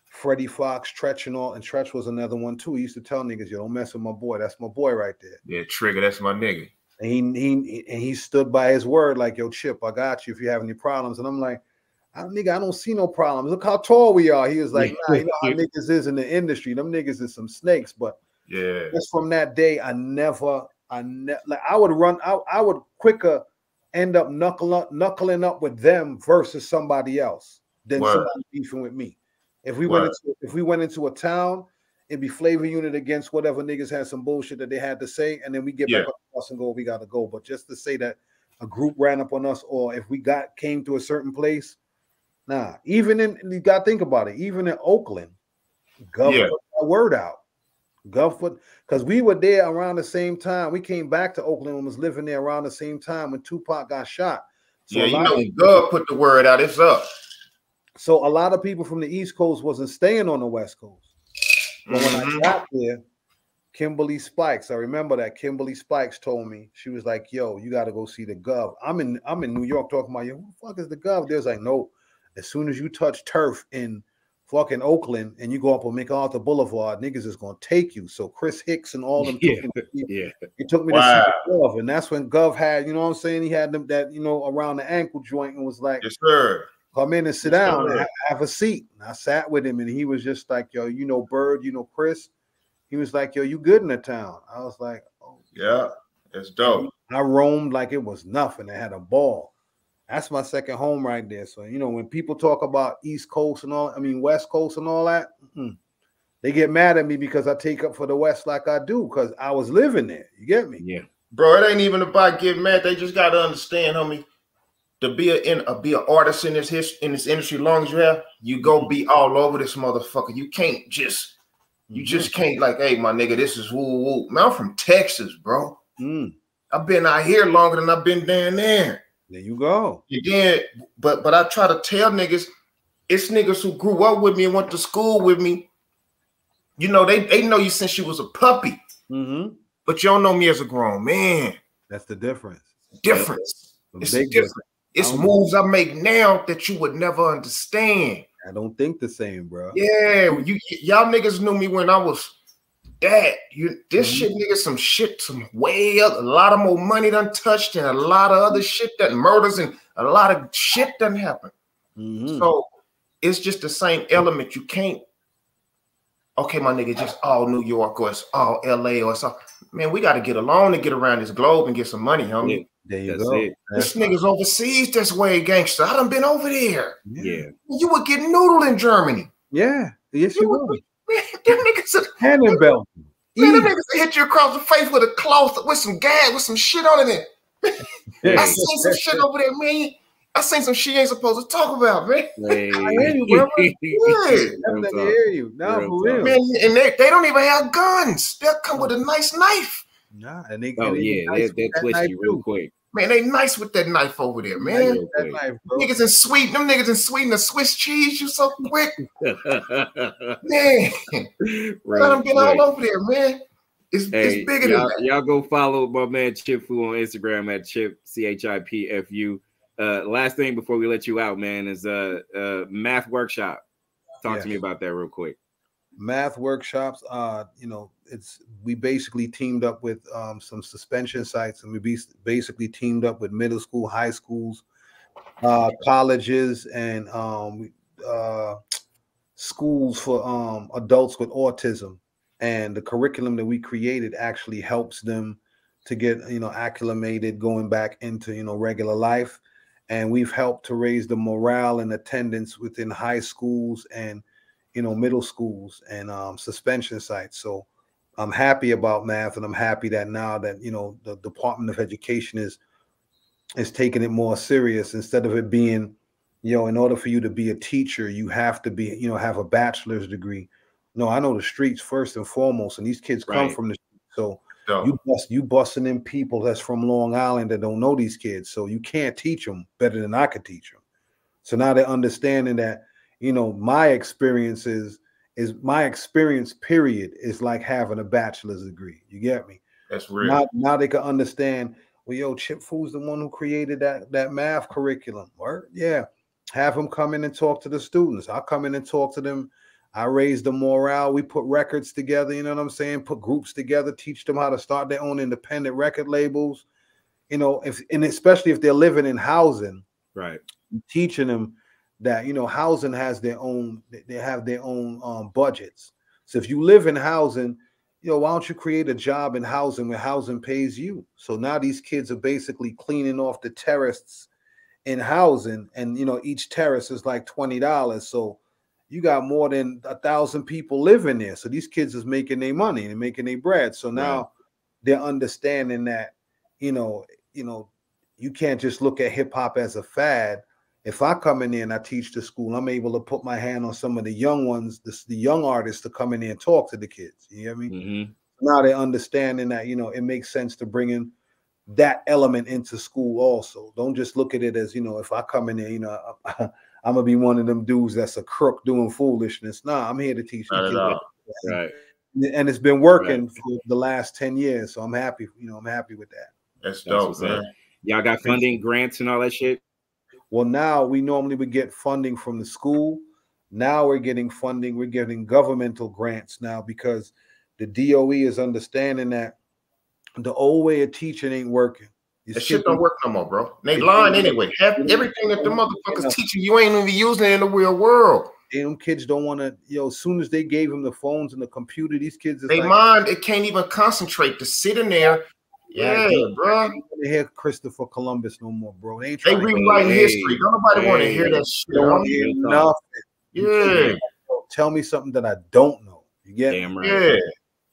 Freddie Fox, Tretch and all. And Tretch was another one too. He used to tell niggas, "Yo, don't mess with my boy. That's my boy right there." Yeah, Trigger, that's my nigga. And he stood by his word, like, "Yo, Chip, I got you if you have any problems." And I'm like, I don't see no problems. Look how tall we are. He was like, "Nah, you know how niggas is in the industry. Them niggas is some snakes." But yeah, just from that day, I would quicker end up knuckling up with them versus somebody else than somebody beefing with me. If we went into a town, it'd be Flavor Unit against whatever niggas had some bullshit that they had to say, and then we get back on the bus and go, "We gotta go." But just to say that a group ran up on us, or if we came to a certain place, nah. Even you gotta think about it. Even in Oakland, Gov put that word out. Gov, because we were there around the same time. We came back to Oakland and was living there around the same time when Tupac got shot. So yeah, you know, when Gov put the word out, it's up. So a lot of people from the East Coast wasn't staying on the West Coast. But when I got there, Kimberly Spikes, I remember that Kimberly Spikes told me, she was like, "Yo, you got to go see the Gov." I'm in New York talking about, "Yo, who the fuck is the Gov?" There's like, "No, as soon as you touch turf in fucking Oakland and you go up on MacArthur Boulevard, niggas is gonna take you." So Chris Hicks and all them he took me to see the Gov, and that's when Gov had, you know what I'm saying, he had them that, you know, around the ankle joint and was like, "Yes, sir. Come in and sit down and have a seat." And I sat with him and he was just like, "Yo, you know Bird, you know Chris." He was like, "Yo, you good in the town?" I was like, "Oh yeah, it's dope." I roamed like it was nothing. I had a ball. That's my second home right there. So, you know, when people talk about East Coast and all, I mean, West Coast and all that, they get mad at me because I take up for the West like I do, because I was living there. You get me? Yeah. Bro, it ain't even about getting mad. They just got to understand, homie, to be an artist in this industry long as you have, you go be all over this motherfucker. You can't just, you just can't like, "Hey, my nigga, this is woo woo." Man, I'm from Texas, bro. I've been out here longer than I've been down there. There you go. Again, but I try to tell niggas, it's niggas who grew up with me and went to school with me. You know, they know you since you was a puppy. But you don't know me as a grown man. That's the difference. It's different. It's moves I make now that you would never understand. I don't think the same, bro. Yeah, y'all niggas knew me when I was that. This shit, nigga, some way up, a lot of more money done touched, and a lot of other shit that murders and a lot of shit done happened. So it's just the same element. You can't. Okay, my nigga, just all New York or it's all LA or something. Man, we got to get along to get around this globe and get some money, homie. There you go. This nigga's overseas this way, gangster. I done been over there. Yeah. You would get noodle in Germany. Yeah. Yes, you would. Man, them niggas and in Belgium. Man, them niggas hit you across the face with a cloth with some gas, with some shit on it. I seen some shit over there, man. I seen some shit you ain't supposed to talk about, man. Hey. I hear you, brother. Yeah. I hear you. Now for real. Man, and they don't even have guns. They'll come with a nice knife. Nah, and they they're twisty real quick. Man, they nice with that knife over there, man. That knife, niggas in Sweden, them niggas in Sweden, the Swiss cheese, you so quick. Man, I done been all over there, man. It's bigger than that. Y'all go follow my man Chip Fu on Instagram at Chip CHIPFU. Last thing before we let you out, man, is math workshop. Talk to me about that real quick. Math workshops, we basically teamed up with some suspension sites, and we basically teamed up with middle school, high schools, colleges, and schools for adults with autism. And the curriculum that we created actually helps them to get acclimated going back into regular life. And we've helped to raise the morale and attendance within high schools and middle schools and suspension sites. So I'm happy about math, and I'm happy that now that the Department of Education is taking it more serious, instead of it being in order for you to be a teacher you have to be have a bachelor's degree. No, I know the streets first and foremost, and these kids come from the streets. So you busting in people that's from Long Island that don't know these kids, so you can't teach them better than I could teach them. So now they're understanding that my experience period is like having a bachelor's degree. You get me? That's real. Now they can understand, well, yo, Chip Fu's the one who created that math curriculum. Or yeah, have him come in and talk to the students. I'll come in and talk to them. I raise the morale. We put records together, you know what I'm saying? Put groups together, teach them how to start their own independent record labels. And especially if they're living in housing, right? Teaching them that housing has their own, they have their own budgets. So if you live in housing, why don't you create a job in housing where housing pays you? So now these kids are basically cleaning off the terraces in housing, and each terrace is like $20. So you got more than 1,000 people living there. So these kids is making their money and making their bread. So now they're understanding that you can't just look at hip hop as a fad. If I come in there and I teach the school, I'm able to put my hand on some of the young ones, the young artists, to come in there and talk to the kids. You hear me? Now they're understanding that, it makes sense to bring in that element into school also. Don't just look at it as, if I come in there, I'm going to be one of them dudes that's a crook doing foolishness. Nah, I'm here to teach the kids. Right. And it's been working for the last 10 years. So I'm happy, I'm happy with that. That's dope, man. Y'all got funding, grants, and all that shit? Well, now we normally would get funding from the school. Now we're getting funding. We're getting governmental grants now, because the DOE is understanding that the old way of teaching ain't working. That shit don't work no more, bro. They lying anyway. Everything that the motherfuckers teaching you ain't even using it in the real world. And them kids don't want to, as soon as they gave them the phones and the computer, these kids, they mind, it can't even concentrate to sit in there. Yeah, bro. They hear Christopher Columbus no more, bro. They rewriting history. Nobody want to hear that shit. Don't hear nothing. Yeah. Tell me something that I don't know. You get Damn right. Yeah.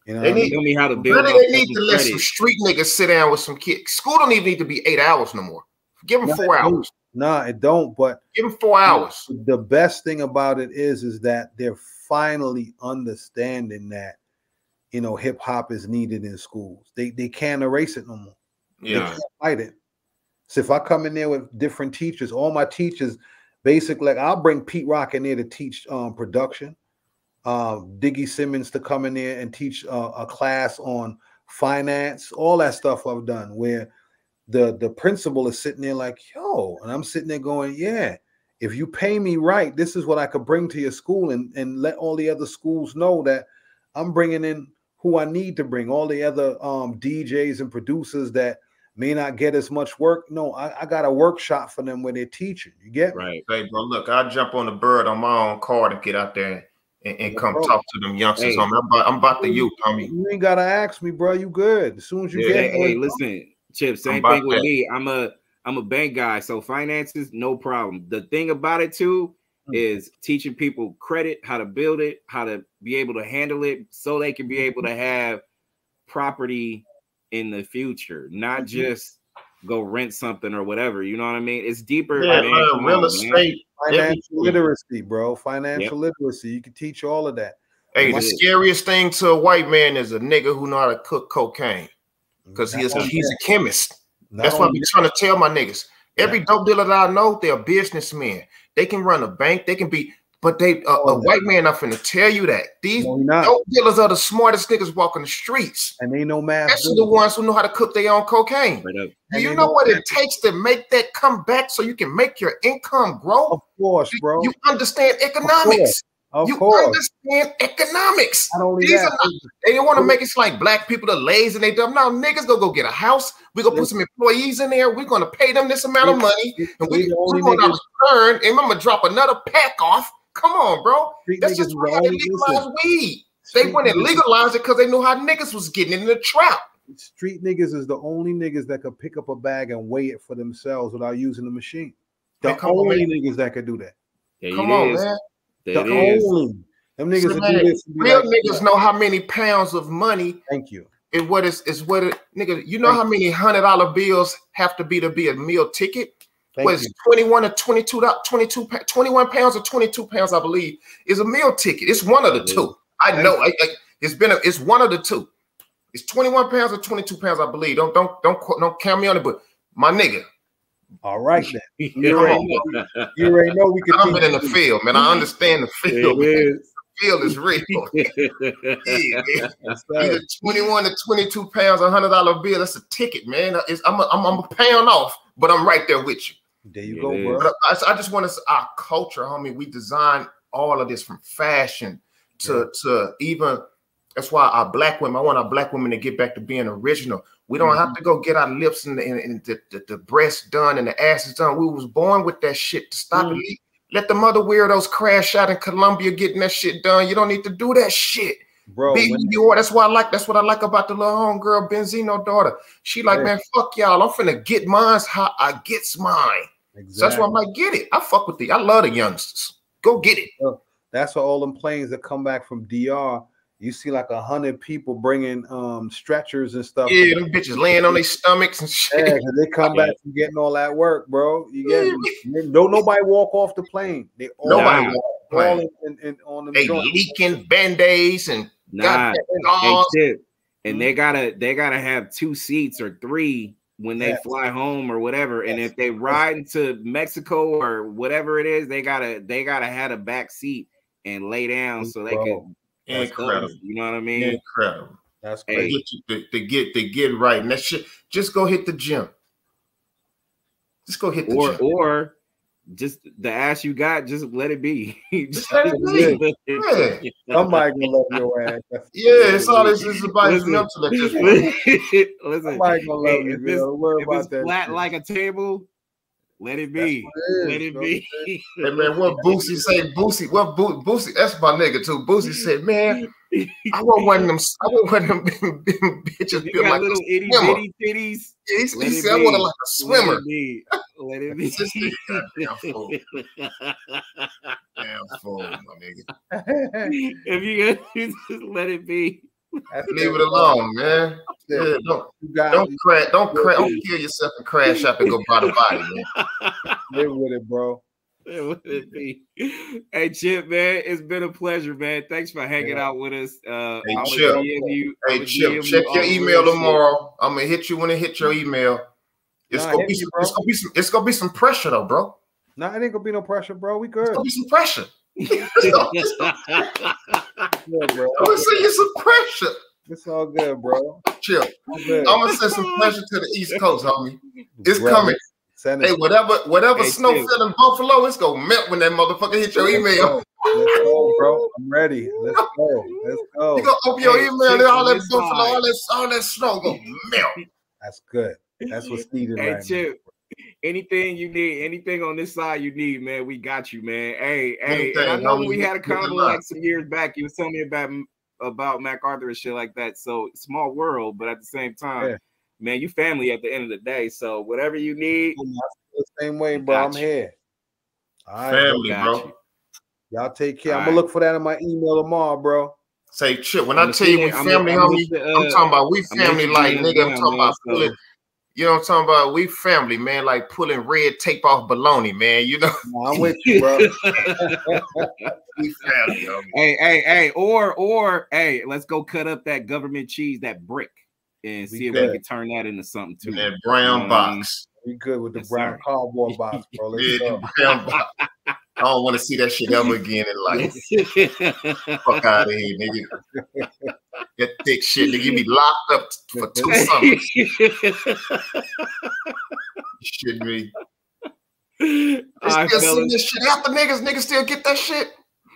They need, tell me how to build. Really, they need to let some street niggas sit down with some kids. School don't even need to be 8 hours no more. Give them 4 hours. No, it don't. But give them 4 hours. The best thing about it is that they're finally understanding that hip hop is needed in schools. They can't erase it no more. Yeah, they can't fight it. So if I come in there with different teachers, all my teachers, basically, like I'll bring Pete Rock in there to teach production. Diggy Simmons to come in there and teach a class on finance, all that stuff I've done, where the principal is sitting there like, yo, and I'm sitting there going, yeah, if you pay me right, this is what I could bring to your school and let all the other schools know that I'm bringing in who I need to bring. All the other DJs and producers that may not get as much work. No, I got a workshop for them where they're teaching. You get me? Right. Hey, bro, look, I'll jump on the bird on my own car to get out there and come talk to them youngsters. Hey, I'm about the youth, homie. You ain't gotta ask me, bro. You good. As soon as you get hey, listen, Chip, same thing with me. I'm a bank guy, so finances, no problem. The thing about it too is teaching people credit, how to build it, how to be able to handle it, so they can be able to have property in the future, not just go rent something or whatever. You know what I mean? It's deeper. Yeah, man, real estate, financial literacy, bro. Financial literacy. You can teach all of that. Hey, the scariest thing to a white man is a nigga who know how to cook cocaine, because he's a chemist. That's what I be trying to tell my niggas. Every dope dealer that I know, they're businessmen. They can run a bank. They can be, but they a white man not finna tell you that. These dope dealers are the smartest niggas walking the streets, and they know math. Especially the ones who know how to cook their own cocaine. Do you know what it takes to make that come back so you can make your income grow? Of course, bro. You understand economics. Of course. Understand economics. Not only they didn't want to make it like black people are lazy and they dumb. Now niggas go get a house. We're gonna put some employees in there. We're gonna pay them this amount of money, and we're gonna return. And I'm gonna drop another pack off. Come on, bro. That's just why they legalized weed. They went and legalized it because they knew how niggas was getting in the trap. Street niggas is the only niggas that could pick up a bag and weigh it for themselves without using the machine. The only niggas that could do that. Come on, man. The only them niggas that do this. Real niggas know how many pounds of money. Thank you. Is what nigga. You know how many $100 bills have to be a meal ticket? Was 21 or 21 pounds or 22 pounds, I believe, is a meal ticket. It's one of the two. I know. It's one of the two. It's 21 pounds or 22 pounds, I believe. Don't count me on it, but my nigga. All right, then. You already know we can. I've been in the field, man. I understand the field. The field is real. Either 21 to 22 pounds, $100 bill. That's a ticket, man. I'm a pound off, but I'm right there with you. There you go, bro. I just want to our culture, homie. We design all of this from fashion to even. That's why I want our black women to get back to being original. We don't have to go get our lips and the breasts done and the asses done. We was born with that shit to stop it. Let the mother weirdos crash out in Colombia getting that shit done. You don't need to do that shit. Bro, be who you are. That's what I like about the little homegirl Benzino daughter. She like, man, fuck y'all. I'm finna get mine how I gets mine. Exactly. So that's why I'm like, get it. I fuck with I love the youngsters. Go get it. That's why all them planes that come back from DR. You see like 100 people bringing stretchers and stuff. Yeah, them bitches laying on their stomachs and shit. Yeah, they come back from getting all that work, bro. You get me? Don't nobody walk off the plane. They all nobody walk on them. They leaking band-aids and and they gotta have 2 seats or 3 when they fly home or whatever. And if they ride into Mexico or whatever it is, they gotta have a back seat and lay down so they can. Incredible. You know what I mean? Incredible. That's crazy. To get right. And that shit, just go hit the gym. Just go hit the gym. Or just the ass you got, just let it be. Just let it be. Yeah. Somebody gonna love your ass. Yeah, it's all this is about his mental at this point. Listen, somebody gonna love you, if it's flat like a table, let it be. Let it be. Hey man, what Boosie say? Boosie, that's my nigga too. Boosie said, man, I want one of them. Bitches you got like little itty bitty titties. Yeah, he said, I want it like a swimmer. Let it be. Damn fool. Damn fool, my nigga. If you just let it be. Leave it alone, man. Yeah, don't kill yourself and crash up and go buy the body, man. Live with it, bro. Live with it, be. Hey, Chip, man, it's been a pleasure, man. Thanks for hanging out with us. Hey, Chip, check your email tomorrow. I'm gonna hit you when it hit your email. It's gonna be some pressure though, bro. Nah, it ain't gonna be no pressure, bro. We good. It's gonna be some pressure. Yeah, bro. I'm gonna send you some pressure. It's all good, bro. Chill. I'm gonna send some pressure to the East Coast, homie. It's coming. Send it. Hey, whatever snow fell in Buffalo, it's gonna melt when that motherfucker hit your email. Let's go, bro. I'm ready. Let's go. Let's go. You gonna open your email and all that Buffalo, all that snow gonna melt. That's good. That's what's needed right Chip, now. Anything you need, anything on this side you need, man, we got you, man. Hey, and I know when we had a convo like some years back, you was telling me about MacArthur and shit like that. So small world, but at the same time, man, you family at the end of the day. So whatever you need, the same way, bro. I'm here. All right, family, bro. Y'all take care. I'm gonna look for that in my email tomorrow, bro. Say shit. When I tell you we family, homie, I'm talking about we family like nigga. I'm talking about pulling. You know what I'm talking about? We family, man, like pulling red tape off baloney, man. You know. I'm with you, bro. We family, homie. Hey, or let's go cut up that government cheese, that brick, and see if we can turn that into something too. That brown box. We good with the brown cardboard box, bro. Let's go. Brown box. I don't want to see that shit ever again in life. Fuck out of here, nigga. That thick shit, nigga. You be locked up for 2 summers. Shit, me. I still see this shit after niggas. Niggas still get that shit.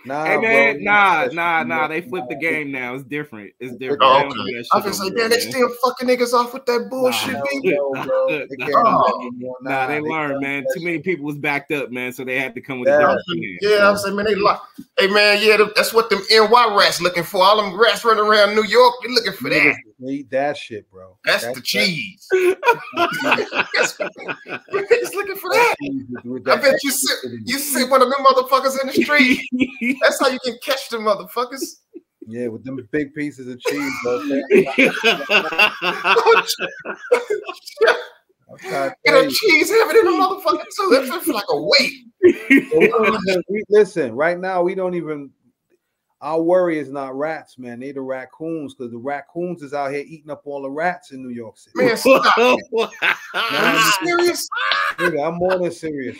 Nah, hey man, bro, nah. They flipped the game now. It's different. It's different. Oh, okay. I was like, man, they still fucking niggas off with that bullshit. Nah, they learned, man. Too many people was backed up, man, so they had to come with a different plan. Yeah, I'm saying, man, they locked. Hey, man, yeah, that's what them NY rats looking for. All them rats running around New York, you're looking for that. Eat that shit, bro. That's the cheese. Niggas looking for that. I bet you see one of them motherfuckers in the street. That's how you can catch them motherfuckers. Yeah, with them big pieces of cheese, bro. And a cheese heavy in the motherfucker too. That feels like a weight. Listen, right now we don't even. Our worry is not rats, man. They the raccoons, because the raccoons is out here eating up all the rats in New York City. Man, stop. Are you serious? Nigga, I'm more than serious.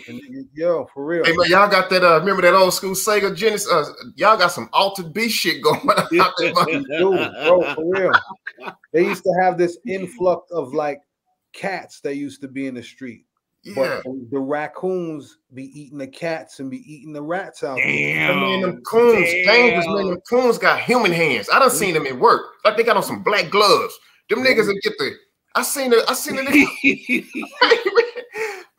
Yo, for real. Hey, man, y'all got that, remember that old school Sega Genesis? Y'all got some altered beast shit going on out there, dude, bro, for real. They used to have this influx of, like, cats that used to be in the street. Yeah. But the raccoons be eating the cats and be eating the rats out. Damn. Man, them coons, dangerous, man. Them coons got human hands. I done seen them in work. Like they got on some black gloves. Them niggas will get the. I seen the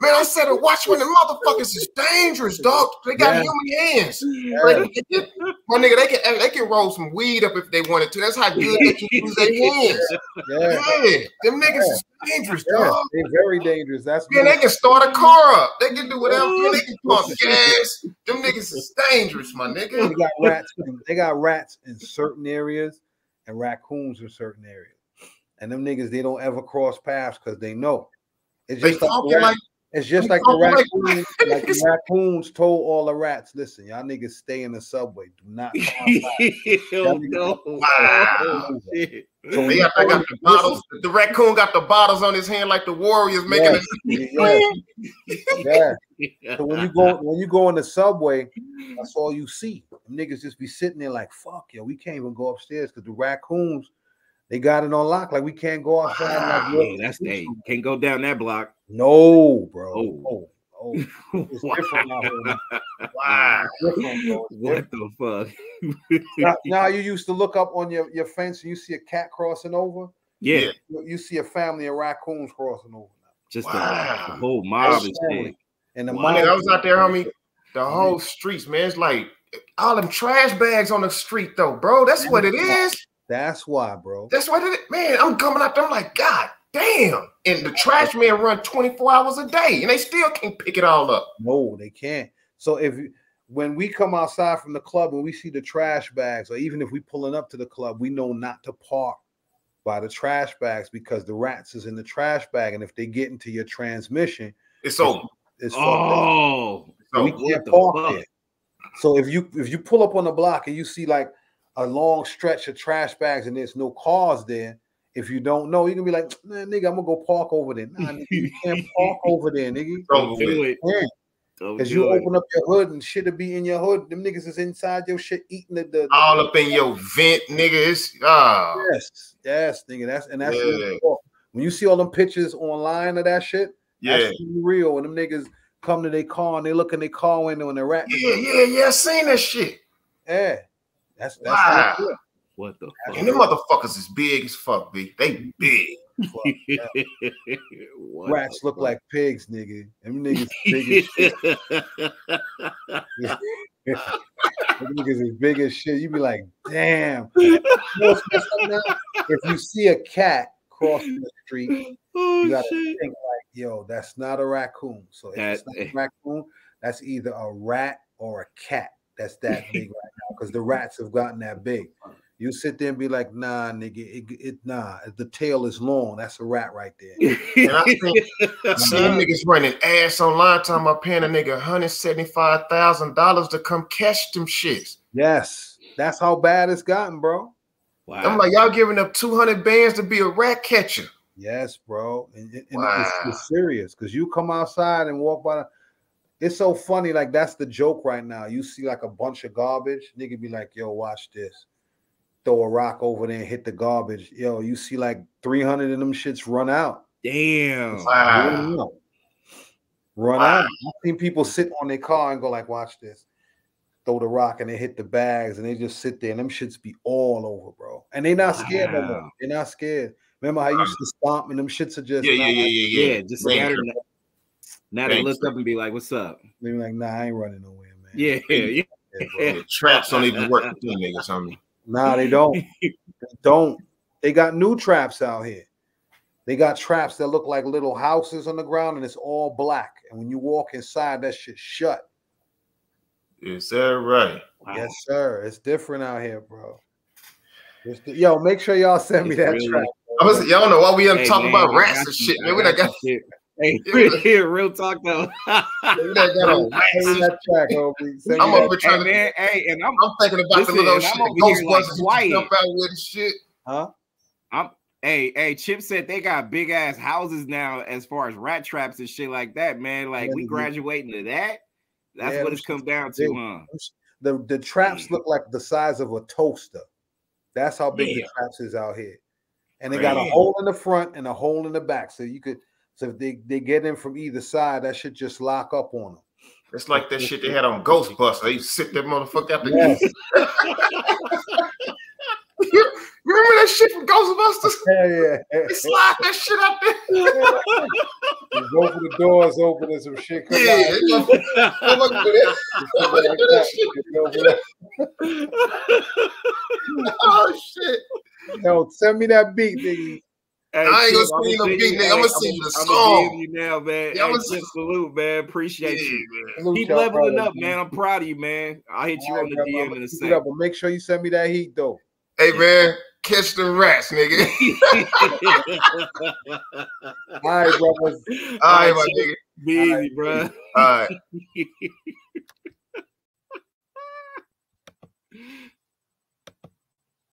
man, I said, watch when the motherfuckers is dangerous, dog. They got human hands. My nigga, they can roll some weed up if they wanted to. That's how good they can use their hands. Yeah, them niggas is dangerous, dog. They're very dangerous. That's they can start a car up. They can do whatever. They can pump gas. Them niggas is dangerous, my nigga. They got rats in certain areas and raccoons in certain areas. And them niggas, they don't ever cross paths because they know. It's just it's just like the raccoons, like the raccoons told all the rats, listen, y'all niggas stay in the subway. Do not So they got the bottles. The raccoon got the bottles on his hand like the Warriors making it. So when you go in the subway, that's all you see. Them niggas just be sitting there like, fuck, yo, we can't even go upstairs because the raccoons, they got it on lock. Like we can't go outside. Can't go down that block. No, bro. It's different out here. Wow. What the fuck? now you used to look up on your fence and you see a cat crossing over. Yeah. You see a family of raccoons crossing over now. Just the whole mob is dead. And the mob, I was out there, homie. The whole streets, man. It's like all them trash bags on the street, though, bro. That's what it is. That's why, bro. That's what it is. Man, I'm coming out there. I'm like, God damn. And the trash men run 24 hours a day and they still can't pick it all up. No, they can't. So when we come outside from the club and we see the trash bags, or even if we pulling up to the club, we know not to park by the trash bags because the rats is in the trash bag. And if they get into your transmission, it's over. It's so we can't park there. So if you pull up on the block and you see like a long stretch of trash bags and there's no cars there, if you don't know, you can be like, man, nigga, I'm gonna go park over there. Nah, nigga, you can't park over there, nigga. Don't do it. Because you open up your hood and shit will be in your hood. Them niggas is inside your shit eating the all up in your vent, niggas. Yes, nigga. That's when you see all them pictures online of that shit. Yeah. That's real. When them niggas come to their car and they look in their car window and the rat. Yeah. I seen that shit. Yeah. That's wow. What the fuck? And them motherfuckers is big as fuck, B. They big. Rats look like pigs, nigga. Them niggas big as shit. Them niggas is big as shit. You be like, damn. If you see a cat crossing the street, you gotta think like, yo, that's not a raccoon. So if it's not a raccoon, that's either a rat or a cat that's that big right now, because the rats have gotten that big. You sit there and be like, nah, nigga, nah. The tail is long. That's a rat right there. And I think some niggas running ass online talking about paying a nigga $175,000 to come catch them shits. Yes, that's how bad it's gotten, bro. Wow. I'm like, y'all giving up 200 bands to be a rat catcher. Yes, bro. And it's serious, because you come outside and walk by. It's so funny. Like, that's the joke right now. You see like a bunch of garbage. Nigga be like, yo, watch this. Throw a rock over there and hit the garbage. Yo, you see like 300 of them shits run out. Damn. Wow. Run out. I've seen people sit on their car and go like, watch this. Throw the rock and they hit the bags and they just sit there and them shits be all over, bro. And they not scared no more. They're not scared. Remember how I used to stomp and them shits are just yeah, just scattered. Now they look up and be like, what's up? They be like, nah, I ain't running nowhere, man. Yeah. The traps don't even work with them niggas on me. Nah, they don't. They don't. They got new traps out here. They got traps that look like little houses on the ground and it's all black. And when you walk inside, that shit shut. Is that right? Wow. Yes, sir. It's different out here, bro. Yo, make sure y'all send me that trap. Y'all know why we talking about rats and shit, man. We done got shit. Hey, real talk though. That track, I'm over trying to. Hey, and I'm thinking about the little shit. Ghostbusters like jump out with and shit. Huh? Hey, Chip said they got big ass houses now as far as rat traps and shit like that, man. Like we graduating to that. That's what it's come down to, huh? The traps look like the size of a toaster. That's how big the traps is out here. And they got a hole in the front and a hole in the back. So you could, so if they get in from either side, that should just lock up on them. It's like that shit they had on Ghostbusters. They sit that motherfucker out the Remember that shit from Ghostbusters? Yeah. They slide that shit out there. Both of the doors open and some shit come out. Oh shit. Yo, send me that beat, nigga. Hey, I ain't gonna see no beat, nigga. I'm gonna see the song. You now, man. Yeah, hey, salute, man. Appreciate you. Man. Keep leveling up, man. I'm proud of you, man. I'll hit you on the DM in a second. But make sure you send me that heat, though. Hey, man. Catch the rats, nigga. All right, brothers. All right, my nigga. Be easy, bro. All right.